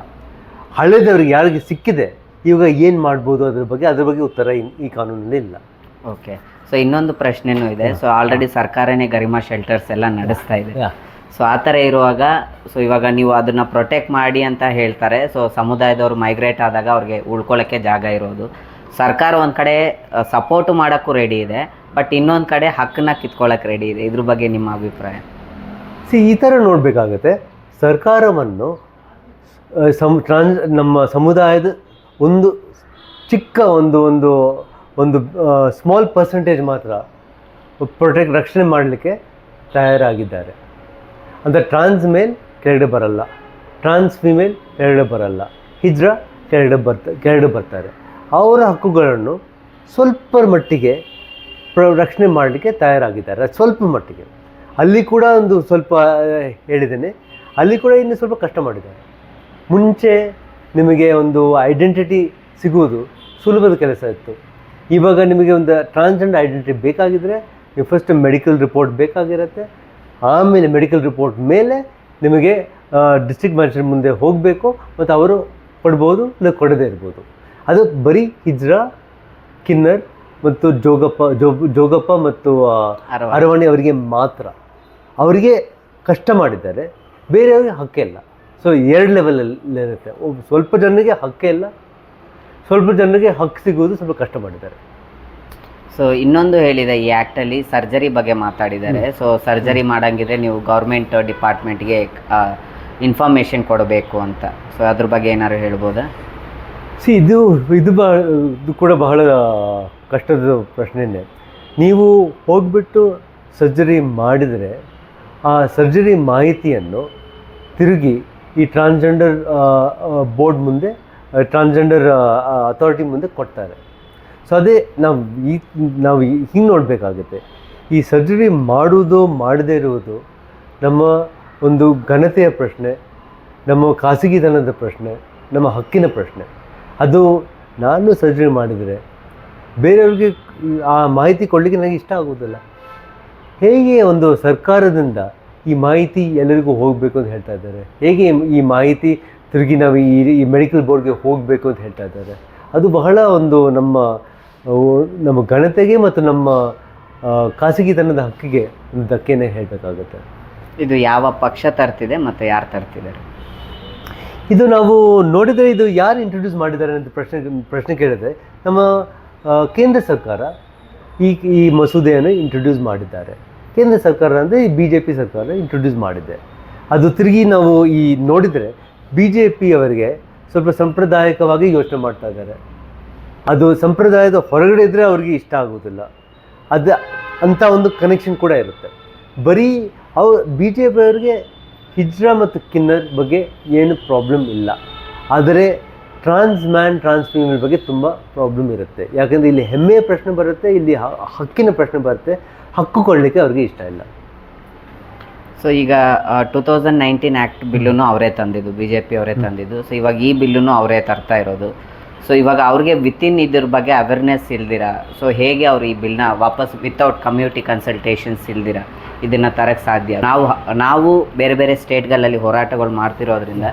ಹಳೆದವ್ರಿಗೆ ಯಾರಿಗೆ ಸಿಕ್ಕಿದೆ ಇವಾಗ ಏನು ಮಾಡ್ಬೋದು ಅದ್ರ ಬಗ್ಗೆ ಉತ್ತರ ಈ ಕಾನೂನಲ್ಲಿ ಇಲ್ಲ. ಓಕೆ. ಸೊ ಇನ್ನೊಂದು ಪ್ರಶ್ನೆನೂ ಇದೆ. ಸೊ ಆಲ್ರೆಡಿ ಸರ್ಕಾರನೇ ಗರಿಮಾ ಶೆಲ್ಟರ್ಸ್ ಎಲ್ಲ ನಡೆಸ್ತಾ ಇದೆ. ಸೊ ಆ ಥರ ಇರುವಾಗ, ಸೊ ಇವಾಗ ನೀವು ಅದನ್ನು ಪ್ರೊಟೆಕ್ಟ್ ಮಾಡಿ ಅಂತ ಹೇಳ್ತಾರೆ. ಸೊ ಸಮುದಾಯದವ್ರು ಮೈಗ್ರೇಟ್ ಆದಾಗ ಅವ್ರಿಗೆ ಉಳ್ಕೊಳ್ಳೋಕ್ಕೆ ಜಾಗ ಇರೋದು. ಸರ್ಕಾರ ಒಂದು ಕಡೆ ಸಪೋರ್ಟು ಮಾಡೋಕ್ಕೂ ರೆಡಿ ಇದೆ, ಬಟ್ ಇನ್ನೊಂದು ಕಡೆ ಹಕ್ಕನ್ನ ಕಿತ್ಕೊಳ್ಳೋಕೆ ರೆಡಿ ಇದೆ. ಇದ್ರ ಬಗ್ಗೆ ನಿಮ್ಮ ಅಭಿಪ್ರಾಯ? ಈ ಥರ ನೋಡಬೇಕಾಗತ್ತೆ. ಸರ್ಕಾರವನ್ನು ನಮ್ಮ ಸಮುದಾಯದ ಒಂದು ಚಿಕ್ಕ ಒಂದು ಸ್ಮಾಲ್ ಪರ್ಸೆಂಟೇಜ್ ಮಾತ್ರ ರಕ್ಷಣೆ ಮಾಡಲಿಕ್ಕೆ ತಯಾರಾಗಿದ್ದಾರೆ. ಅಂದರೆ ಟ್ರಾನ್ಸ್ ಮೇಲ್ ಕೆಳಗಡೆ ಬರಲ್ಲ, ಟ್ರಾನ್ಸ್ ಫಿಮೇಲ್ ಕೆಳಗಡೆ ಬರಲ್ಲ, ಹಿಜ್ರಾ ಕೆಳಗಡೆ ಬರ್ತಾರೆ. ಅವರ ಹಕ್ಕುಗಳನ್ನು ಸ್ವಲ್ಪ ಮಟ್ಟಿಗೆ ರಕ್ಷಣೆ ಮಾಡಲಿಕ್ಕೆ ತಯಾರಾಗಿದ್ದಾರೆ, ಸ್ವಲ್ಪ ಮಟ್ಟಿಗೆ. ಅಲ್ಲಿ ಕೂಡ ಒಂದು ಸ್ವಲ್ಪ ಹೇಳಿದ್ದೇನೆ, ಅಲ್ಲಿ ಕೂಡ ಇನ್ನು ಸ್ವಲ್ಪ ಕಷ್ಟ ಮಾಡಿದ್ದಾರೆ. ಮುಂಚೆ ನಿಮಗೆ ಒಂದು ಐಡೆಂಟಿಟಿ ಸಿಗುವುದು ಸುಲಭದ ಕೆಲಸ ಇತ್ತು. ಇವಾಗ ನಿಮಗೆ ಒಂದು ಟ್ರಾನ್ಸ್ಜೆಂಡರ್ ಐಡೆಂಟಿಟಿ ಬೇಕಾಗಿದ್ದರೆ ನೀವು ಫಸ್ಟ್ ಮೆಡಿಕಲ್ ರಿಪೋರ್ಟ್ ಬೇಕಾಗಿರುತ್ತೆ. ಆಮೇಲೆ ಮೆಡಿಕಲ್ ರಿಪೋರ್ಟ್ ಮೇಲೆ ನಿಮಗೆ ಡಿಸ್ಟ್ರಿಕ್ಟ್ ಮ್ಯಾಜಿಸ್ಟ್ರೇಟ್ ಮುಂದೆ ಹೋಗಬೇಕು, ಮತ್ತು ಅವರು ಕೊಡ್ಬೋದು ಇಲ್ಲ ಕೊಡದೇ ಇರ್ಬೋದು. ಅದು ಬರೀ ಹಿಜ್ರಾ, ಕಿನ್ನರ್ ಮತ್ತು ಜೋಗಪ್ಪ ಮತ್ತು ಅರವಣೆ ಅವರಿಗೆ ಮಾತ್ರ. ಅವರಿಗೆ ಕಷ್ಟ ಮಾಡಿದ್ದಾರೆ, ಬೇರೆಯವ್ರಿಗೆ ಹಕ್ಕೇ ಇಲ್ಲ. ಸೊ 2 ಲೆವೆಲಲ್ಲಿರುತ್ತೆ. ಸ್ವಲ್ಪ ಜನರಿಗೆ ಹಕ್ಕೇ ಇಲ್ಲ, ಸ್ವಲ್ಪ ಜನರಿಗೆ ಹಕ್ಕು ಸಿಗುವುದು ಸ್ವಲ್ಪ ಕಷ್ಟ ಮಾಡಿದ್ದಾರೆ. ಸೊ ಇನ್ನೊಂದು ಹೇಳಿದೆ, ಈ ಆ್ಯಕ್ಟಲ್ಲಿ ಸರ್ಜರಿ ಬಗ್ಗೆ ಮಾತಾಡಿದ್ದಾರೆ. ಸೊ ಸರ್ಜರಿ ಮಾಡಂಗಿದ್ರೆ ನೀವು ಗೌರ್ಮೆಂಟ್ ಡಿಪಾರ್ಟ್ಮೆಂಟ್ಗೆ ಇನ್ಫಾರ್ಮೇಷನ್ ಕೊಡಬೇಕು ಅಂತ. ಸೊ ಅದ್ರ ಬಗ್ಗೆ ಏನಾದ್ರು ಹೇಳ್ಬೋದಾ? ಇದು ಕೂಡ ಬಹಳ ಕಷ್ಟದ ಪ್ರಶ್ನೆಯೇ. ನೀವು ಹೋಗ್ಬಿಟ್ಟು ಸರ್ಜರಿ ಮಾಡಿದರೆ ಆ ಸರ್ಜರಿ ಮಾಹಿತಿಯನ್ನು ತಿರುಗಿ ಈ ಟ್ರಾನ್ಸ್ಜೆಂಡರ್ ಬೋರ್ಡ್ ಮುಂದೆ, ಟ್ರಾನ್ಸ್ಜೆಂಡರ್ ಅಥಾರಿಟಿ ಮುಂದೆ ಕೊಡ್ತಾರೆ. ಸೊ ಅದೇ ನಾವು ಹಿಂಗೆ ನೋಡಬೇಕಾಗುತ್ತೆ. ಈ ಸರ್ಜರಿ ಮಾಡುವುದು ಮಾಡದೇ ಇರುವುದು ನಮ್ಮ ಒಂದು ಘನತೆಯ ಪ್ರಶ್ನೆ, ನಮ್ಮ ಖಾಸಗಿತನದ ಪ್ರಶ್ನೆ, ನಮ್ಮ ಹಕ್ಕಿನ ಪ್ರಶ್ನೆ. ಅದು ನಾನು ಸರ್ಜರಿ ಮಾಡಿದರೆ ಬೇರೆಯವ್ರಿಗೆ ಆ ಮಾಹಿತಿ ಕೊಡಲಿಕ್ಕೆ ನನಗೆ ಇಷ್ಟ ಆಗೋದಿಲ್ಲ. ಹೇಗೆ ಒಂದು ಸರ್ಕಾರದಿಂದ ಈ ಮಾಹಿತಿ ಎಲ್ಲರಿಗೂ ಹೋಗಬೇಕು ಅಂತ ಹೇಳ್ತಾ ಇದ್ದಾರೆ, ಹೇಗೆ ಈ ಮಾಹಿತಿ ತಿರುಗಿ ನಾವು ಈ ಮೆಡಿಕಲ್ ಬೋರ್ಡ್ಗೆ ಹೋಗಬೇಕು ಅಂತ ಹೇಳ್ತಾ ಇದ್ದಾರೆ. ಅದು ಬಹಳ ಒಂದು ನಮ್ಮ ಘನತೆಗೆ ಮತ್ತು ನಮ್ಮ ಖಾಸಗಿತನದ ಹಕ್ಕಿಗೆ ಒಂದು ಧಕ್ಕೆನೇ ಹೇಳಬೇಕಾಗುತ್ತೆ. ಇದು ಯಾವ ಪಕ್ಷ ತರ್ತಿದೆ ಮತ್ತು ಯಾರು ತರ್ತಿದ್ದಾರೆ? ಇದು ನಾವು ನೋಡಿದರೆ ಇದು ಯಾರು ಇಂಟ್ರೊಡ್ಯೂಸ್ ಮಾಡಿದ್ದಾರೆ ಅಂತ ಪ್ರಶ್ನೆ ಕೇಳಿದರೆ, ನಮ್ಮ ಕೇಂದ್ರ ಸರ್ಕಾರ ಈ ಮಸೂದೆಯನ್ನು ಇಂಟ್ರೊಡ್ಯೂಸ್ ಮಾಡಿದ್ದಾರೆ. ಕೇಂದ್ರ ಸರ್ಕಾರ ಅಂದರೆ ಈ BJP ಸರ್ಕಾರ ಇಂಟ್ರೊಡ್ಯೂಸ್ ಮಾಡಿದೆ. ಅದು ತಿರುಗಿ ನಾವು ನೋಡಿದರೆ BJP ಅವರಿಗೆ ಸ್ವಲ್ಪ ಸಾಂಪ್ರದಾಯಿಕವಾಗಿ ಯೋಚನೆ ಮಾಡ್ತಾ ಇದ್ದಾರೆ. ಅದು ಸಂಪ್ರದಾಯದ ಹೊರಗಡೆ ಇದ್ದರೆ ಅವ್ರಿಗೆ ಇಷ್ಟ ಆಗೋದಿಲ್ಲ. ಅಂಥ ಒಂದು ಕನೆಕ್ಷನ್ ಕೂಡ ಇರುತ್ತೆ. ಬರೀ BJP ಅವರಿಗೆ ಹಿಜ್ರಾ ಮತ್ತು ಕಿನ್ನರ್ ಬಗ್ಗೆ ಏನು ಪ್ರಾಬ್ಲಮ್ ಇಲ್ಲ. ಆದರೆ ಟ್ರಾನ್ಸ್ ಮ್ಯಾನ್ ಟ್ರಾನ್ಸ್ ಫೀಮೇಲ್ ಬಗ್ಗೆ ತುಂಬ ಪ್ರಾಬ್ಲಮ್ ಇರುತ್ತೆ. ಯಾಕಂದರೆ ಇಲ್ಲಿ ಹೆಮ್ಮೆಯ ಪ್ರಶ್ನೆ ಬರುತ್ತೆ, ಇಲ್ಲಿ ಹಕ್ಕಿನ ಪ್ರಶ್ನೆ ಬರುತ್ತೆ. ಹಕ್ಕು ಕೊಡಲಿಕ್ಕೆ ಅವ್ರಿಗೆ ಇಷ್ಟ ಇಲ್ಲ. ಸೊ ಈಗ 2019 ಆ್ಯಕ್ಟ್ ಬಿಲ್ಲೂ ಅವರೇ ತಂದಿದ್ದು, BJP ಅವರೇ ತಂದಿದ್ದು. ಸೊ ಇವಾಗ ಈ ಬಿಲ್ಲೂ ಅವರೇ ತರ್ತಾ ಇರೋದು. ಸೊ ಇವಾಗ ಅವ್ರಿಗೆ ವಿತಿನ್ ಇದ್ರ ಬಗ್ಗೆ ಅವೇರ್ನೆಸ್ ಇಲ್ದಿರ, ಸೊ ಹೇಗೆ ಅವ್ರು ಈ ಬಿಲ್ನ ವಾಪಸ್ ವಿತೌಟ್ ಕಮ್ಯುನಿಟಿ ಕನ್ಸಲ್ಟೇಷನ್ಸ್ ಇಲ್ದಿರ ಇದನ್ನು ತರಕ್ಕೆ ಸಾಧ್ಯ? ನಾವು ಬೇರೆ ಬೇರೆ ಸ್ಟೇಟ್ಗಳಲ್ಲಿ ಹೋರಾಟಗಳು ಮಾಡ್ತಿರೋದ್ರಿಂದ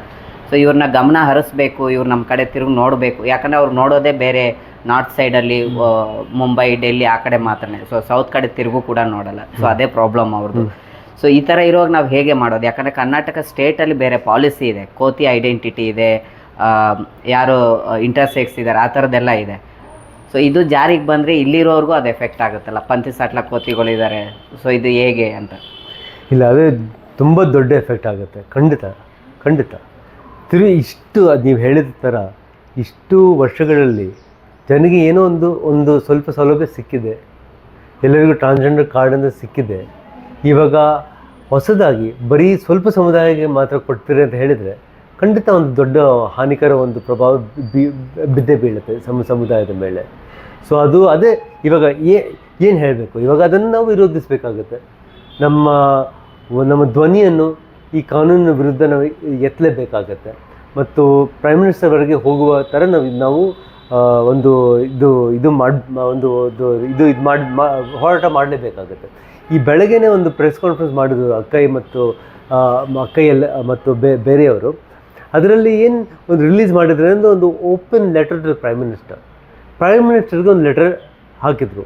ಸೊ ಇವ್ರನ್ನ ಗಮನ ಹರಿಸ್ಬೇಕು, ಇವ್ರು ನಮ್ಮ ಕಡೆ ತಿರುಗಿ ನೋಡಬೇಕು. ಯಾಕಂದರೆ ಅವ್ರು ನೋಡೋದೇ ಬೇರೆ ನಾರ್ತ್ ಸೈಡಲ್ಲಿ ಮುಂಬೈ, ಡೆಲ್ಲಿ ಆ ಕಡೆ ಮಾತ್ರನೇ. ಸೊ ಸೌತ್ ಕಡೆ ತಿರುಗು ಕೂಡ ನೋಡಲ್ಲ. ಸೊ ಅದೇ ಪ್ರಾಬ್ಲಮ್ ಅವ್ರದ್ದು. ಸೊ ಈ ಥರ ಇರುವಾಗ ನಾವು ಹೇಗೆ ಮಾಡೋದು? ಯಾಕಂದರೆ ಕರ್ನಾಟಕ ಸ್ಟೇಟಲ್ಲಿ ಬೇರೆ ಪಾಲಿಸಿ ಇದೆ, ಕೋತಿ ಐಡೆಂಟಿಟಿ ಇದೆ, ಯಾರು ಇಂಟರ್ಸೆಕ್ಸ್ ಇದ್ದಾರೆ ಆ ಥರದ್ದೆಲ್ಲ ಇದೆ. ಸೊ ಇದು ಜಾರಿಗೆ ಬಂದರೆ ಇಲ್ಲಿರೋರ್ಗೂ ಅದು ಎಫೆಕ್ಟ್ ಆಗುತ್ತಲ್ಲ, ಪಂಥಿ ಸಾಟ್ಲ ಕೋತಿಗಳಿದ್ದಾರೆ. ಸೊ ಇದು ಹೇಗೆ ಅಂತ? ಇಲ್ಲ, ಅದೇ ತುಂಬ ದೊಡ್ಡ ಎಫೆಕ್ಟ್ ಆಗುತ್ತೆ. ಖಂಡಿತ ಖಂಡಿತ. ಇಷ್ಟು ಅದು ನೀವು ಹೇಳಿದ ಥರ ಇಷ್ಟು ವರ್ಷಗಳಲ್ಲಿ ಜನರಿಗೆ ಏನೋ ಒಂದು ಸ್ವಲ್ಪ ಸೌಲಭ್ಯ ಸಿಕ್ಕಿದೆ, ಎಲ್ಲರಿಗೂ ಟ್ರಾನ್ಸ್ಜೆಂಡರ್ ಕಾರ್ಡ್ ಅಂತ ಸಿಕ್ಕಿದೆ. ಇವಾಗ ಹೊಸದಾಗಿ ಬರೀ ಸ್ವಲ್ಪ ಸಮುದಾಯಕ್ಕೆ ಮಾತ್ರ ಕೊಡ್ತೀರಿ ಅಂತ ಹೇಳಿದರೆ ಖಂಡಿತ ಒಂದು ದೊಡ್ಡ ಹಾನಿಕರ ಒಂದು ಪ್ರಭಾವ ಬಿದ್ದೇ ಬೀಳುತ್ತೆ ಸಮುದಾಯದ ಮೇಲೆ. ಸೊ ಅದೇ ಇವಾಗ ಏನು ಹೇಳಬೇಕು, ಇವಾಗ ಅದನ್ನು ನಾವು ವಿರೋಧಿಸಬೇಕಾಗುತ್ತೆ. ನಮ್ಮ ಧ್ವನಿಯನ್ನು ಈ ಕಾನೂನಿನ ವಿರುದ್ಧ ನಾವು ಎತ್ತಲೇಬೇಕಾಗತ್ತೆ. ಮತ್ತು ಪ್ರೈಮ್ ಮಿನಿಸ್ಟರ್ವರೆಗೆ ಹೋಗುವ ಥರ ನಾವು ಒಂದು ಹೋರಾಟ ಮಾಡಲೇಬೇಕಾಗತ್ತೆ. ಈ ಬೆಳಗ್ಗೆನೇ ಒಂದು ಪ್ರೆಸ್ ಕಾನ್ಫರೆನ್ಸ್ ಮಾಡಿದ್ರು ಅಕ್ಕಯ್ಯ ಮತ್ತು ಬೇರೆಯವರು. ಅದರಲ್ಲಿ ಏನು ಒಂದು ರಿಲೀಸ್ ಮಾಡಿದ್ರೆ ಅಂದರೆ ಒಂದು ಓಪನ್ ಲೆಟರ್ ಟು ಪ್ರೈಮ್ ಮಿನಿಸ್ಟರ್ಗೆ ಒಂದು ಲೆಟರ್ ಹಾಕಿದರು.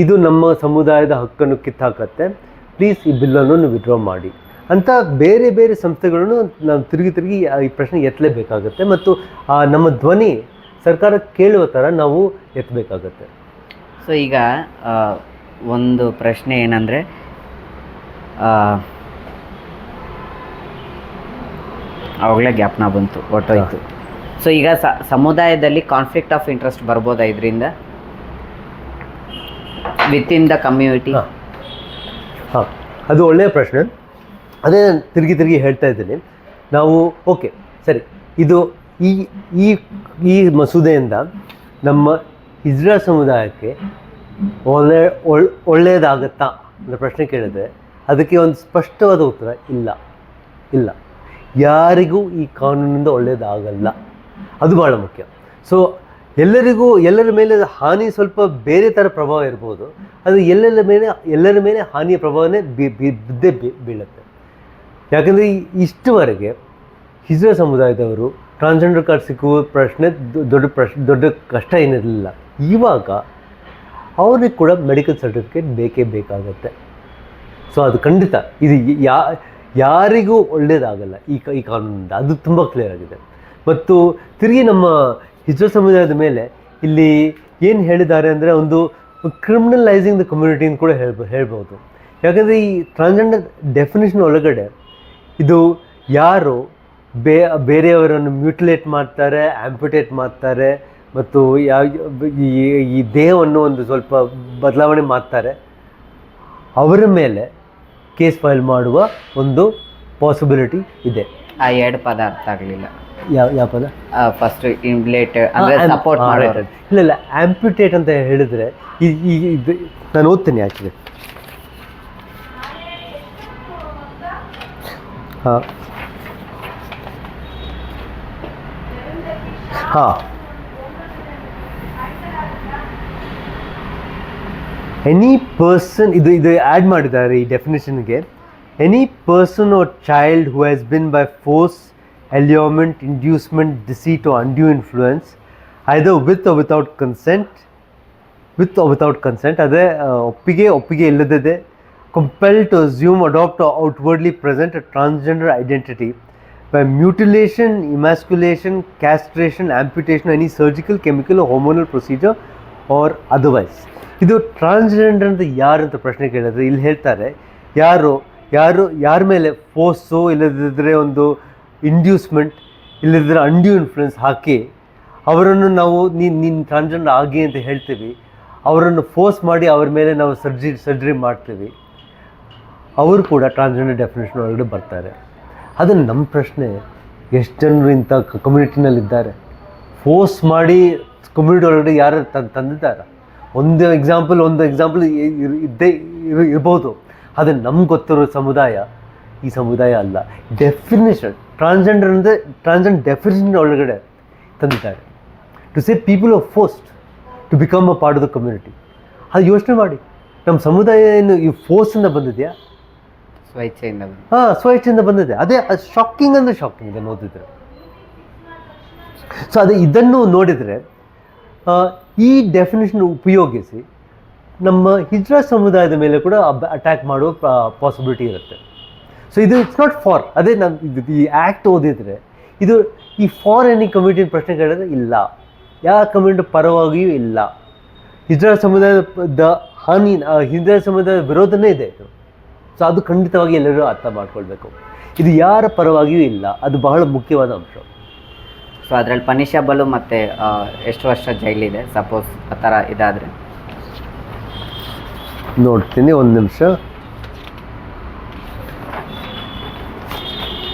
ಇದು ನಮ್ಮ ಸಮುದಾಯದ ಹಕ್ಕನ್ನು ಕಿತ್ತಾಕತ್ತೆ, ಪ್ಲೀಸ್ ಈ ಬಿಲ್ಲನ್ನು ನೀವು ವಿಡ್ರಾ ಮಾಡಿ ಅಂತ ಬೇರೆ ಬೇರೆ ಸಂಸ್ಥೆಗಳನ್ನು ನಾವು ತಿರುಗಿ ಈ ಪ್ರಶ್ನೆ ಎತ್ತಲೇಬೇಕಾಗತ್ತೆ. ಮತ್ತು ನಮ್ಮ ಧ್ವನಿ ಸರ್ಕಾರ ಕೇಳುವ ಥರ ನಾವು ಎತ್ತಬೇಕಾಗತ್ತೆ. ಸೊ ಈಗ ಒಂದು ಪ್ರಶ್ನೆ ಏನಂದರೆ, ಅವಾಗಲೇ ಜ್ಞಾಪನ ಬಂತು, ಹೊಟ್ಟೋಯ್ತು. ಸೊ ಈಗ ಸಮುದಾಯದಲ್ಲಿ ಕಾನ್ಫ್ಲಿಕ್ಟ್ ಆಫ್ ಇಂಟ್ರೆಸ್ಟ್ ಬರ್ಬೋದಾ ಇದರಿಂದ ವಿತಿನ್ ದ ಕಮ್ಯುನಿಟಿ? ಹಾಂ, ಅದು ಒಳ್ಳೆಯ ಪ್ರಶ್ನೆ. ಅದೇ ನಾನು ತಿರುಗಿ ಹೇಳ್ತಾ ಇದ್ದೀನಿ. ನಾವು ಓಕೆ ಸರಿ, ಇದು ಈ ಮಸೂದೆಯಿಂದ ನಮ್ಮ ಹಿಜ್ರಾ ಸಮುದಾಯಕ್ಕೆ ಒಳ್ಳೆಯದಾಗತ್ತಾ ಅಂತ ಪ್ರಶ್ನೆ ಕೇಳಿದ್ರೆ ಅದಕ್ಕೆ ಒಂದು ಸ್ಪಷ್ಟವಾದ ಉತ್ತರ ಇಲ್ಲ. ಯಾರಿಗೂ ಈ ಕಾನೂನಿಂದ ಒಳ್ಳೆಯದಾಗಲ್ಲ, ಅದು ಭಾಳ ಮುಖ್ಯ. ಸೊ ಎಲ್ಲರ ಮೇಲೆ ಹಾನಿ ಸ್ವಲ್ಪ ಬೇರೆ ಥರ ಪ್ರಭಾವ ಇರ್ಬೋದು, ಅದು ಎಲ್ಲರ ಮೇಲೆ ಹಾನಿಯ ಪ್ರಭಾವನೇ ಬಿದ್ದೇ ಬೀಳುತ್ತೆ. ಯಾಕಂದರೆ ಇಷ್ಟುವರೆಗೆ ಹಿಜ್ರಾ ಸಮುದಾಯದವರು ಟ್ರಾನ್ಸ್ಜೆಂಡರ್ ಕಾರ್ಡ್ ಸಿಕ್ಕುವ ಪ್ರಶ್ನೆ ದೊಡ್ಡ ಕಷ್ಟ ಏನಿರಲಿಲ್ಲ. ಇವಾಗ ಅವ್ರಿಗೆ ಕೂಡ ಮೆಡಿಕಲ್ ಸರ್ಟಿಫಿಕೇಟ್ ಬೇಕೇ ಬೇಕಾಗತ್ತೆ. ಸೊ ಅದು ಖಂಡಿತ ಇದು ಯಾರಿಗೂ ಒಳ್ಳೆಯದಾಗಲ್ಲ ಈ ಕಾನೂನಿಂದ, ಅದು ತುಂಬ ಕ್ಲಿಯರ್ ಆಗಿದೆ. ಮತ್ತು ತಿರುಗಿ ನಮ್ಮ ಹಿಜ್ರಾ ಸಮುದಾಯದ ಮೇಲೆ ಇಲ್ಲಿ ಏನು ಹೇಳಿದ್ದಾರೆ ಅಂದರೆ ಒಂದು ಕ್ರಿಮಿನಲೈಸಿಂಗ್ ದ ಕಮ್ಯುನಿಟಿ ಅಂತ ಕೂಡ ಹೇಳ್ಬೋದು. ಯಾಕಂದರೆ ಈ ಟ್ರಾನ್ಸ್ಜೆಂಡರ್ ಡೆಫಿನೇಷನ್ ಒಳಗಡೆ ಇದು ಯಾರು ಬೇರೆಯವರನ್ನು ಮ್ಯೂಟಿಲೇಟ್ ಮಾಡ್ತಾರೆ, ಆ್ಯಂಪ್ಯುಟೇಟ್ ಮಾಡ್ತಾರೆ ಮತ್ತು ಈ ದೇಹವನ್ನು ಒಂದು ಸ್ವಲ್ಪ ಬದಲಾವಣೆ ಮಾಡ್ತಾರೆ, ಅವರ ಮೇಲೆ ಕೇಸ್ ಫೈಲ್ ಮಾಡುವ ಒಂದು ಪಾಸಿಬಿಲಿಟಿ ಇದೆ. ಆ ಎರಡು ಪದ ಅರ್ಥ ಆಗಲಿಲ್ಲ. ಯಾವ ಪದ? ಫಸ್ಟ್ ಇಂಪ್ಲೇಟ್ ಅಂದರೆ ಸಪೋರ್ಟ್ ಮಾಡೋದು. ಇಲ್ಲ, ಆ್ಯಂಪ್ಯುಟೇಟ್ ಅಂತ ಹೇಳಿದರೆ ಇದು ನಾನು ಓದ್ತೀನಿ ಆ್ಯಕ್ಚುಲಿ. ಎನಿ ಪರ್ಸನ್, ಇದು ಆ್ಯಡ್ ಮಾಡಿದ್ದಾರೆ ಈ ಡೆಫಿನೇಷನ್ಗೆ. Any person or child who has been by force, allurement, inducement, deceit or undue influence, either with or without consent, ಅದೇ ಒಪ್ಪಿಗೆ ಇಲ್ಲದೆ compelled to assume, adopt or outwardly present a transgender identity by mutilation, emasculation, castration, amputation, any surgical, chemical or hormonal procedure or otherwise. ಇದು transgender ಅಂತ ಯಾರು ಅಂತ ಪ್ರಶ್ನೆ ಕೇಳಿದ್ರೆ ಇಲ್ಲಿ ಹೇಳ್ತಾರೆ, ಯಾರ ಮೇಲೆ ಫೋರ್ಸು ಇಲ್ಲದಿದ್ದರೆ ಒಂದು ಇಂಡ್ಯೂಸ್ಮೆಂಟ್ ಇಲ್ಲದಿದ್ದರೆ ಅಂಡ್ಯೂ ಇನ್ಫ್ಲುಯೆನ್ಸ್ ಹಾಕಿ ಅವರನ್ನು ನಾವು ನೀನು ಟ್ರಾನ್ಸ್ಜೆಂಡರ್ ಆಗಿ ಅಂತ ಹೇಳ್ತೀವಿ, ಅವರನ್ನು ಫೋರ್ಸ್ ಮಾಡಿ ಅವ್ರ ಮೇಲೆ ನಾವು ಸರ್ಜರಿ ಮಾಡ್ತೀವಿ, ಅವರು ಕೂಡ ಟ್ರಾನ್ಸ್ಜೆಂಡರ್ ಡೆಫಿನೇಷನ್ ಒಳಗಡೆ ಬರ್ತಾರೆ. ಅದು ನಮ್ಮ ಪ್ರಶ್ನೆ, ಎಷ್ಟು ಜನರು ಇಂಥ ಕಮ್ಯುನಿಟಿನಲ್ಲಿದ್ದಾರೆ. ಫೋರ್ಸ್ ಮಾಡಿ ಕಮ್ಯುನಿಟಿ ಒಳಗಡೆ ಯಾರು ತಂದಿದ್ದಾರೆ. ಒಂದು ಎಕ್ಸಾಂಪಲ್ ಇದ್ದೇ ಇರ್ಬೋದು, ಆದರೆ ನಮ್ಗೆ ಗೊತ್ತಿರೋ ಸಮುದಾಯ ಈ ಸಮುದಾಯ ಅಲ್ಲ. ಡೆಫಿನೇಷನ್ ಟ್ರಾನ್ಸ್ಜೆಂಡರ್ ಅಂದರೆ ಟ್ರಾನ್ಸ್ಜೆಂಡರ್ ಡೆಫಿನೇಷನ್ ಒಳಗಡೆ ತಂದಿದ್ದಾರೆ. To say people are forced to become a part of the community. ಅದು ಯೋಚನೆ ಮಾಡಿ, ನಮ್ಮ ಸಮುದಾಯ ಏನು ಈ ಫೋರ್ಸಿಂದ ಬಂದಿದೆಯಾ? ಸ್ವಇಚ್ಛೆಯಿಂದ. ಸ್ವಇಚ್ಛೆಯಿಂದ ಬಂದಿದೆ. ಅದೇ ಶಾಕಿಂಗ್ ಅಂದರೆ ಶಾಕಿಂಗ್ ಇದನ್ನು ಓದಿದ್ರೆ. ಸೊ ಅದೇ ಇದನ್ನು ನೋಡಿದರೆ ಈ ಡೆಫಿನೇಷನ್ ಉಪಯೋಗಿಸಿ ನಮ್ಮ ಹಿಜ್ರಾ ಸಮುದಾಯದ ಮೇಲೆ ಕೂಡ ಅಟ್ಯಾಕ್ ಮಾಡುವ ಪಾಸಿಬಿಲಿಟಿ ಇರುತ್ತೆ. ಸೊ ಇದು ಇಟ್ಸ್ ನಾಟ್ ಫಾರ್, ಅದೇ ನಾನು ಈ ಆ್ಯಕ್ಟ್ ಓದಿದರೆ ಇದು ಈ ಫಾರ್ ಎನಿ ಕಮ್ಯುನಿಟಿ ಪ್ರಶ್ನೆ ಕೇಳಿದ್ರೆ ಇಲ್ಲ, ಯಾವ ಕಮ್ಯುನಿಟಿ ಪರವಾಗಿಯೂ ಇಲ್ಲ. ಹಿಜ್ರಾ ಸಮುದಾಯದ ಹಾನಿ, ಹಿಜ್ರಾ ಸಮುದಾಯದ ವಿರೋಧನೇ ಇದೆ ಇದು. ಸೊ ಅದು ಖಂಡಿತವಾಗಿ ಎಲ್ಲರೂ ಅರ್ಥ ಮಾಡ್ಕೊಳ್ಬೇಕು. ಇದು ಯಾರ ಪರವಾಗಿಯೂ ಇಲ್ಲ, ಅದು ಬಹಳ ಮುಖ್ಯವಾದ ಅಂಶ. ಸೊ ಅದರಲ್ಲಿ ಪನಿಷಬಲು ಮತ್ತು ಎಷ್ಟು ವರ್ಷ ಜೈಲಿದೆ ಸಪೋಸ್ ಆ ಥರ ಇದಾದರೆ? ನೋಡ್ತೀನಿ, ಒಂದು ನಿಮಿಷ.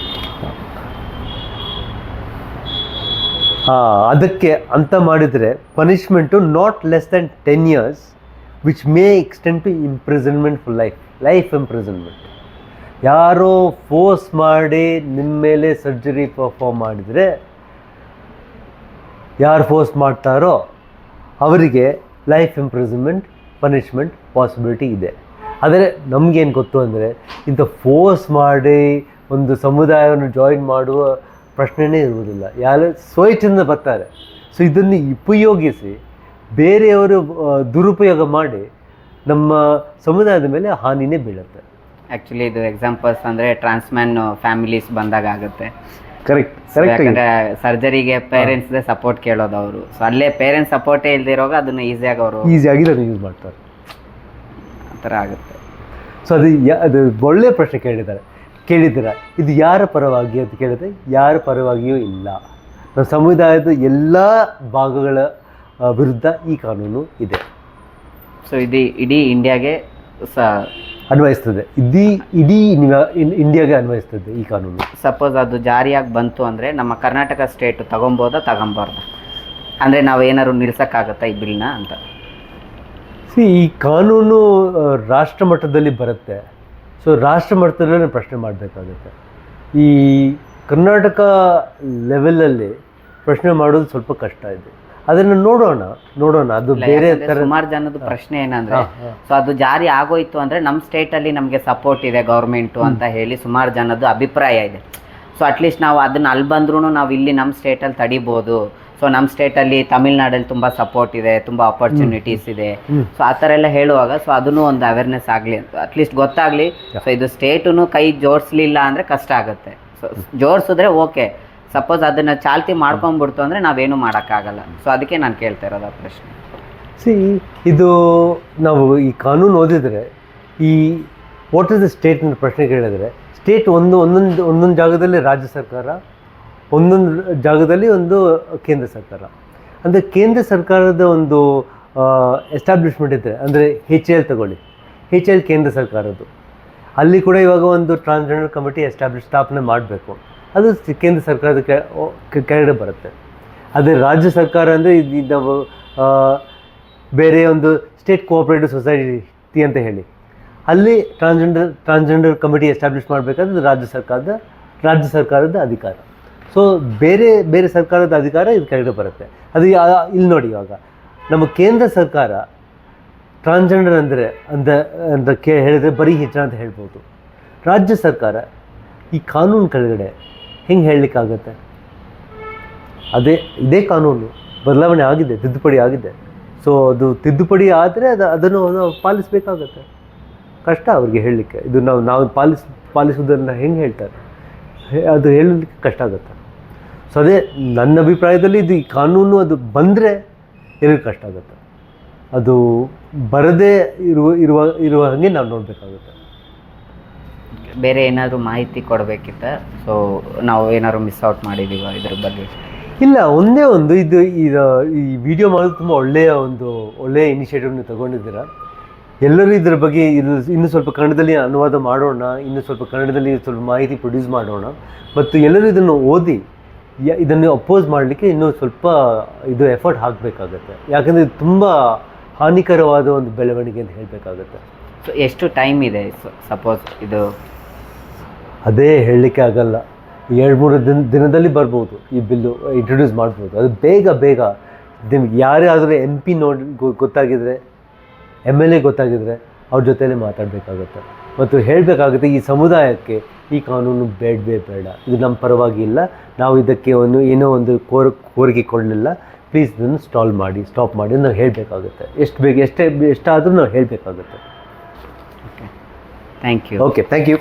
ಅದಕ್ಕೆ ಅಂತ ಮಾಡಿದರೆ punishment not less than 10 years which may extend to imprisonment for life imprisonment. ಯಾರೋ ಫೋರ್ಸ್ ಮಾಡಿ ನಿಮ್ಮ ಮೇಲೆ ಸರ್ಜರಿ ಪರ್ಫಾರ್ಮ್ ಮಾಡಿದರೆ, ಯಾರು ಫೋರ್ಸ್ ಮಾಡ್ತಾರೋ ಅವರಿಗೆ ಲೈಫ್ ಇಂಪ್ರಿಸನ್ಮೆಂಟ್ ಪನಿಷ್ಮೆಂಟ್ ಪಾಸಿಬಿಲಿಟಿ ಇದೆ. ಆದರೆ ನಮಗೇನು ಗೊತ್ತು ಅಂದರೆ ಇಂಥ ಫೋರ್ಸ್ ಮಾಡಿ ಒಂದು ಸಮುದಾಯವನ್ನು ಜಾಯಿನ್ ಮಾಡುವ ಪ್ರಶ್ನೆಯೇ ಇರುವುದಿಲ್ಲ. ಯಾರು ಸ್ವಇಚ್ಛೆಯಿಂದ ಬರ್ತಾರೆ. ಸೊ ಇದನ್ನು ಉಪಯೋಗಿಸಿ ಬೇರೆಯವರು ದುರುಪಯೋಗ ಮಾಡಿ ನಮ್ಮ ಸಮುದಾಯದ ಮೇಲೆ ಹಾನಿನೇ ಬೀಳುತ್ತೆ. ಆ್ಯಕ್ಚುಲಿ ಇದು ಎಕ್ಸಾಂಪಲ್ಸ್ ಅಂದರೆ ಟ್ರಾನ್ಸ್ಮ್ಯಾನ್ ಫ್ಯಾಮಿಲೀಸ್ ಬಂದಾಗ ಆಗುತ್ತೆ. ಕರೆಕ್ಟ್. ಯಾಕಂದರೆ ಸರ್ಜರಿಗೆ ಪೇರೆಂಟ್ಸ್ದೇ ಸಪೋರ್ಟ್ ಕೇಳೋದು ಅವರು. ಸೊ ಅಲ್ಲೇ ಪೇರೆಂಟ್ಸ್ ಸಪೋರ್ಟೇ ಇಲ್ದಿರೋವಾಗ ಅದನ್ನು ಈಸಿಯಾಗಿ ಅದನ್ನು ಯೂಸ್ ಮಾಡ್ತಾರೆ. ಆ ಥರ ಆಗುತ್ತೆ. ಸೊ ಅದು ಒಳ್ಳೆಯ ಪ್ರಶ್ನೆ ಕೇಳಿದ್ದೀರ. ಇದು ಯಾರ ಪರವಾಗಿ ಅಂತ ಕೇಳಿದ್ರೆ ಯಾರ ಪರವಾಗಿಯೂ ಇಲ್ಲ. ನಮ್ಮ ಸಮುದಾಯದ ಎಲ್ಲ ಭಾಗಗಳ ವಿರುದ್ಧ ಈ ಕಾನೂನು ಇದೆ. ಸೊ ಇದು ಇಡೀ ಇಂಡಿಯಾಗೆ ಅನ್ವಯಿಸ್ತದೆ. ಇಡೀ ಇಂಡಿಯಾಗೆ ಅನ್ವಯಿಸ್ತದೆ ಈ ಕಾನೂನು. ಸಪೋಸ್ ಅದು ಜಾರಿಯಾಗಿ ಬಂತು ಅಂದರೆ ನಮ್ಮ ಕರ್ನಾಟಕ ಸ್ಟೇಟು ತಗೊಬೋದಾ ತಗೊಂಬಾರ್ದು? ಅಂದರೆ ನಾವು ಏನಾದ್ರು ನಿಲ್ಸೋಕ್ಕಾಗತ್ತಾ ಈ ಬಿಲ್ನ ಅಂತ? ಈ ಕಾನೂನು ರಾಷ್ಟ್ರ ಮಟ್ಟದಲ್ಲಿ ಬರುತ್ತೆ. ಸೊ ರಾಷ್ಟ್ರ ಮಟ್ಟದಲ್ಲೇ ಪ್ರಶ್ನೆ ಮಾಡಬೇಕಾಗುತ್ತೆ. ಈ ಕರ್ನಾಟಕ ಲೆವೆಲಲ್ಲಿ ಪ್ರಶ್ನೆ ಮಾಡೋದು ಸ್ವಲ್ಪ ಕಷ್ಟ ಇದೆ. ಅದನ್ನು ನೋಡೋಣ. ಅದು ಬೇರೆ ಥರ ಸುಮಾರು ಜನದ ಪ್ರಶ್ನೆ ಏನಂದರೆ, ಸೊ ಅದು ಜಾರಿ ಆಗೋಯ್ತು ಅಂದರೆ ನಮ್ಮ ಸ್ಟೇಟಲ್ಲಿ ನಮಗೆ ಸಪೋರ್ಟ್ ಇದೆ ಗೌರ್ಮೆಂಟು ಅಂತ ಹೇಳಿ ಸುಮಾರು ಜನದ್ದು ಅಭಿಪ್ರಾಯ ಇದೆ. ಸೊ ಅಟ್ಲೀಸ್ಟ್ ನಾವು ಅದನ್ನು ಅಲ್ಲಿ ಬಂದ್ರೂ ನಾವು ಇಲ್ಲಿ ನಮ್ಮ ಸ್ಟೇಟಲ್ಲಿ ತಡಿಬೋದು. ಸೊ ನಮ್ಮ ಸ್ಟೇಟಲ್ಲಿ ತಮಿಳ್ನಾಡಲ್ಲಿ ತುಂಬ ಸಪೋರ್ಟ್ ಇದೆ, ತುಂಬ ಆಪರ್ಚುನಿಟೀಸ್ ಇದೆ. ಸೊ ಆ ಥರ ಎಲ್ಲ ಹೇಳುವಾಗ ಸೊ ಅದನ್ನು ಒಂದು ಅವೇರ್ನೆಸ್ ಆಗಲಿ ಅಂತ ಅಟ್ಲೀಸ್ಟ್ ಗೊತ್ತಾಗಲಿ. ಸೊ ಇದು ಸ್ಟೇಟೂ ಕೈ ಜೋಡಿಸ್ಲಿಲ್ಲ ಅಂದರೆ ಕಷ್ಟ ಆಗುತ್ತೆ. ಸೊ ಜೋಡಿಸಿದ್ರೆ ಓಕೆ, ಸಪೋಸ್ ಅದನ್ನು ಚಾಲ್ತಿ ಮಾಡ್ಕೊಂಡ್ಬಿಡ್ತು ಅಂದರೆ ನಾವೇನು ಮಾಡೋಕ್ಕಾಗಲ್ಲ. ಸೊ ಅದಕ್ಕೆ ನಾನು ಕೇಳ್ತಾ ಇರೋದು ಆ ಪ್ರಶ್ನೆ. ಇದು ನಾವು ಈ ಕಾನೂನು ಓದಿದರೆ ಈ ವಾಟ್ ಇಸ್ ದ ಸ್ಟೇಟ್ ಅಂತ ಪ್ರಶ್ನೆ ಕೇಳಿದರೆ, ಸ್ಟೇಟ್ ಒಂದೊಂದು ಜಾಗದಲ್ಲಿ ರಾಜ್ಯ ಸರ್ಕಾರ, ಒಂದೊಂದು ಜಾಗದಲ್ಲಿ ಒಂದು ಕೇಂದ್ರ ಸರ್ಕಾರ. ಅಂದರೆ ಕೇಂದ್ರ ಸರ್ಕಾರದ ಒಂದು ಎಸ್ಟಾಬ್ಲಿಷ್ಮೆಂಟ್ ಇದ್ದರೆ, ಅಂದರೆ HAL ತಗೊಳ್ಳಿ, HAL ಕೇಂದ್ರ ಸರ್ಕಾರದ್ದು. ಅಲ್ಲಿ ಕೂಡ ಇವಾಗ ಒಂದು ಟ್ರಾನ್ಸ್ಜೆಂಡರ್ ಕಮಿಟಿ ಸ್ಥಾಪನೆ ಮಾಡಬೇಕು. ಅದು ಕೇಂದ್ರ ಸರ್ಕಾರದ ಕೆಳಗಡೆ ಬರುತ್ತೆ. ಅದೇ ರಾಜ್ಯ ಸರ್ಕಾರ ಅಂದರೆ ನಾವು ಬೇರೆ ಒಂದು ಸ್ಟೇಟ್ ಕೋಆಪರೇಟಿವ್ ಸೊಸೈಟಿ ಅಂತ ಹೇಳಿ ಅಲ್ಲಿ ಟ್ರಾನ್ಸ್ಜೆಂಡರ್ ಕಮಿಟಿ ಎಸ್ಟಾಬ್ಲಿಷ್ ಮಾಡಬೇಕಾದ್ರೆ ರಾಜ್ಯ ಸರ್ಕಾರದ ಅಧಿಕಾರ. ಸೊ ಬೇರೆ ಸರ್ಕಾರದ ಅಧಿಕಾರ ಇದು ಕೆಳಗಡೆ ಬರುತ್ತೆ. ಅದು ಇಲ್ಲಿ ನೋಡಿ, ಇವಾಗ ನಮ್ಮ ಕೇಂದ್ರ ಸರ್ಕಾರ ಟ್ರಾನ್ಸ್ಜೆಂಡರ್ ಅಂತ ಹೇಳಿದರೆ ಬರೀ ಹಿಜ್ರಾ ಅಂತ ಹೇಳ್ಬೋದು. ರಾಜ್ಯ ಸರ್ಕಾರ ಈ ಕಾನೂನು ಕೆಳಗಡೆ ಹೆಂಗೆ ಹೇಳಲಿಕ್ಕಾಗತ್ತೆ? ಇದೇ ಕಾನೂನು ಬದಲಾವಣೆ ಆಗಿದೆ, ತಿದ್ದುಪಡಿ ಆಗಿದೆ. ಸೊ ಅದು ತಿದ್ದುಪಡಿ ಆದರೆ ಅದನ್ನು ಪಾಲಿಸಬೇಕಾಗತ್ತೆ. ಕಷ್ಟ ಅವ್ರಿಗೆ ಹೇಳಲಿಕ್ಕೆ. ಇದು ನಾವು ಪಾಲಿಸೋದನ್ನು ಹೆಂಗೆ ಹೇಳ್ತಾರೆ, ಅದು ಹೇಳಲಿಕ್ಕೆ ಕಷ್ಟ ಆಗುತ್ತೆ. ಸೊ ಅದೇ ನನ್ನ ಅಭಿಪ್ರಾಯದಲ್ಲಿ ಇದು ಈ ಕಾನೂನು ಅದು ಬಂದರೆ ಎಲ್ಲರಿಗೂ ಕಷ್ಟ ಆಗುತ್ತೆ. ಅದು ಬರದೇ ಇರುವ ಹಾಗೆ ನಾವು ನೋಡಬೇಕಾಗುತ್ತೆ. ಬೇರೆ ಏನಾದರೂ ಮಾಹಿತಿ ಕೊಡಬೇಕಿತ್ತ? ಸೊ ನಾವು ಏನಾದ್ರು ಮಿಸ್ ಔಟ್ ಮಾಡಿದ್ದೀವ ಇದ್ರ ಬಗ್ಗೆ? ಇಲ್ಲ, ಒಂದೇ ಈ ವಿಡಿಯೋ ಮಾಡೋದು ತುಂಬ ಒಳ್ಳೆಯ ಇನಿಷಿಯೇಟಿವ್ನ ತೊಗೊಂಡಿದ್ದೀರಾ. ಎಲ್ಲರೂ ಇದರ ಬಗ್ಗೆ ಇನ್ನು ಸ್ವಲ್ಪ ಕನ್ನಡದಲ್ಲಿ ಅನುವಾದ ಮಾಡೋಣ, ಇನ್ನು ಸ್ವಲ್ಪ ಕನ್ನಡದಲ್ಲಿ ಸ್ವಲ್ಪ ಮಾಹಿತಿ ಪ್ರೊಡ್ಯೂಸ್ ಮಾಡೋಣ, ಮತ್ತು ಎಲ್ಲರೂ ಇದನ್ನು ಓದಿ ಇದನ್ನು ಅಪೋಸ್ ಮಾಡಲಿಕ್ಕೆ ಇನ್ನೂ ಸ್ವಲ್ಪ ಇದು ಎಫರ್ಟ್ ಹಾಕಬೇಕಾಗತ್ತೆ. ಯಾಕಂದರೆ ಇದು ತುಂಬ ಹಾನಿಕರವಾದ ಒಂದು ಬೆಳವಣಿಗೆ ಅಂತ ಹೇಳಬೇಕಾಗತ್ತೆ. ಸೊ ಎಷ್ಟು ಟೈಮ್ ಇದೆ ಸಪೋಸ್ ಇದು? ಅದೇ ಹೇಳಲಿಕ್ಕೆ ಆಗಲ್ಲ. 2-3 ದಿನದಲ್ಲಿ ಬರ್ಬೋದು ಈ ಬಿಲ್ಲು ಇಂಟ್ರೊಡ್ಯೂಸ್ ಮಾಡ್ಬೋದು. ಅದು ಬೇಗ ನಿಮ್ಗೆ ಯಾರೇ ಆದರೂ MP ಗೊತ್ತಾಗಿದ್ರೆ, MLA ಗೊತ್ತಾಗಿದ್ರೆ ಅವ್ರ ಜೊತೆಲೇ ಮಾತಾಡಬೇಕಾಗತ್ತೆ ಮತ್ತು ಹೇಳಬೇಕಾಗುತ್ತೆ ಈ ಸಮುದಾಯಕ್ಕೆ ಈ ಕಾನೂನು ಬೇಡವೇ ಬೇಡ, ಇದು ನಮ್ಮ ಪರವಾಗಿ ಇಲ್ಲ, ನಾವು ಇದಕ್ಕೆ ಏನೋ ಒಂದು ಕೋರಿಕೆ ಕೊಡಲಿಲ್ಲ, ಪ್ಲೀಸ್ ಇದನ್ನು ಸ್ಟಾಪ್ ಮಾಡಿ ನಾವು ಹೇಳಬೇಕಾಗುತ್ತೆ. ಎಷ್ಟಾದರೂ ನಾವು ಹೇಳಬೇಕಾಗುತ್ತೆ. Thank you. Okay, thank you.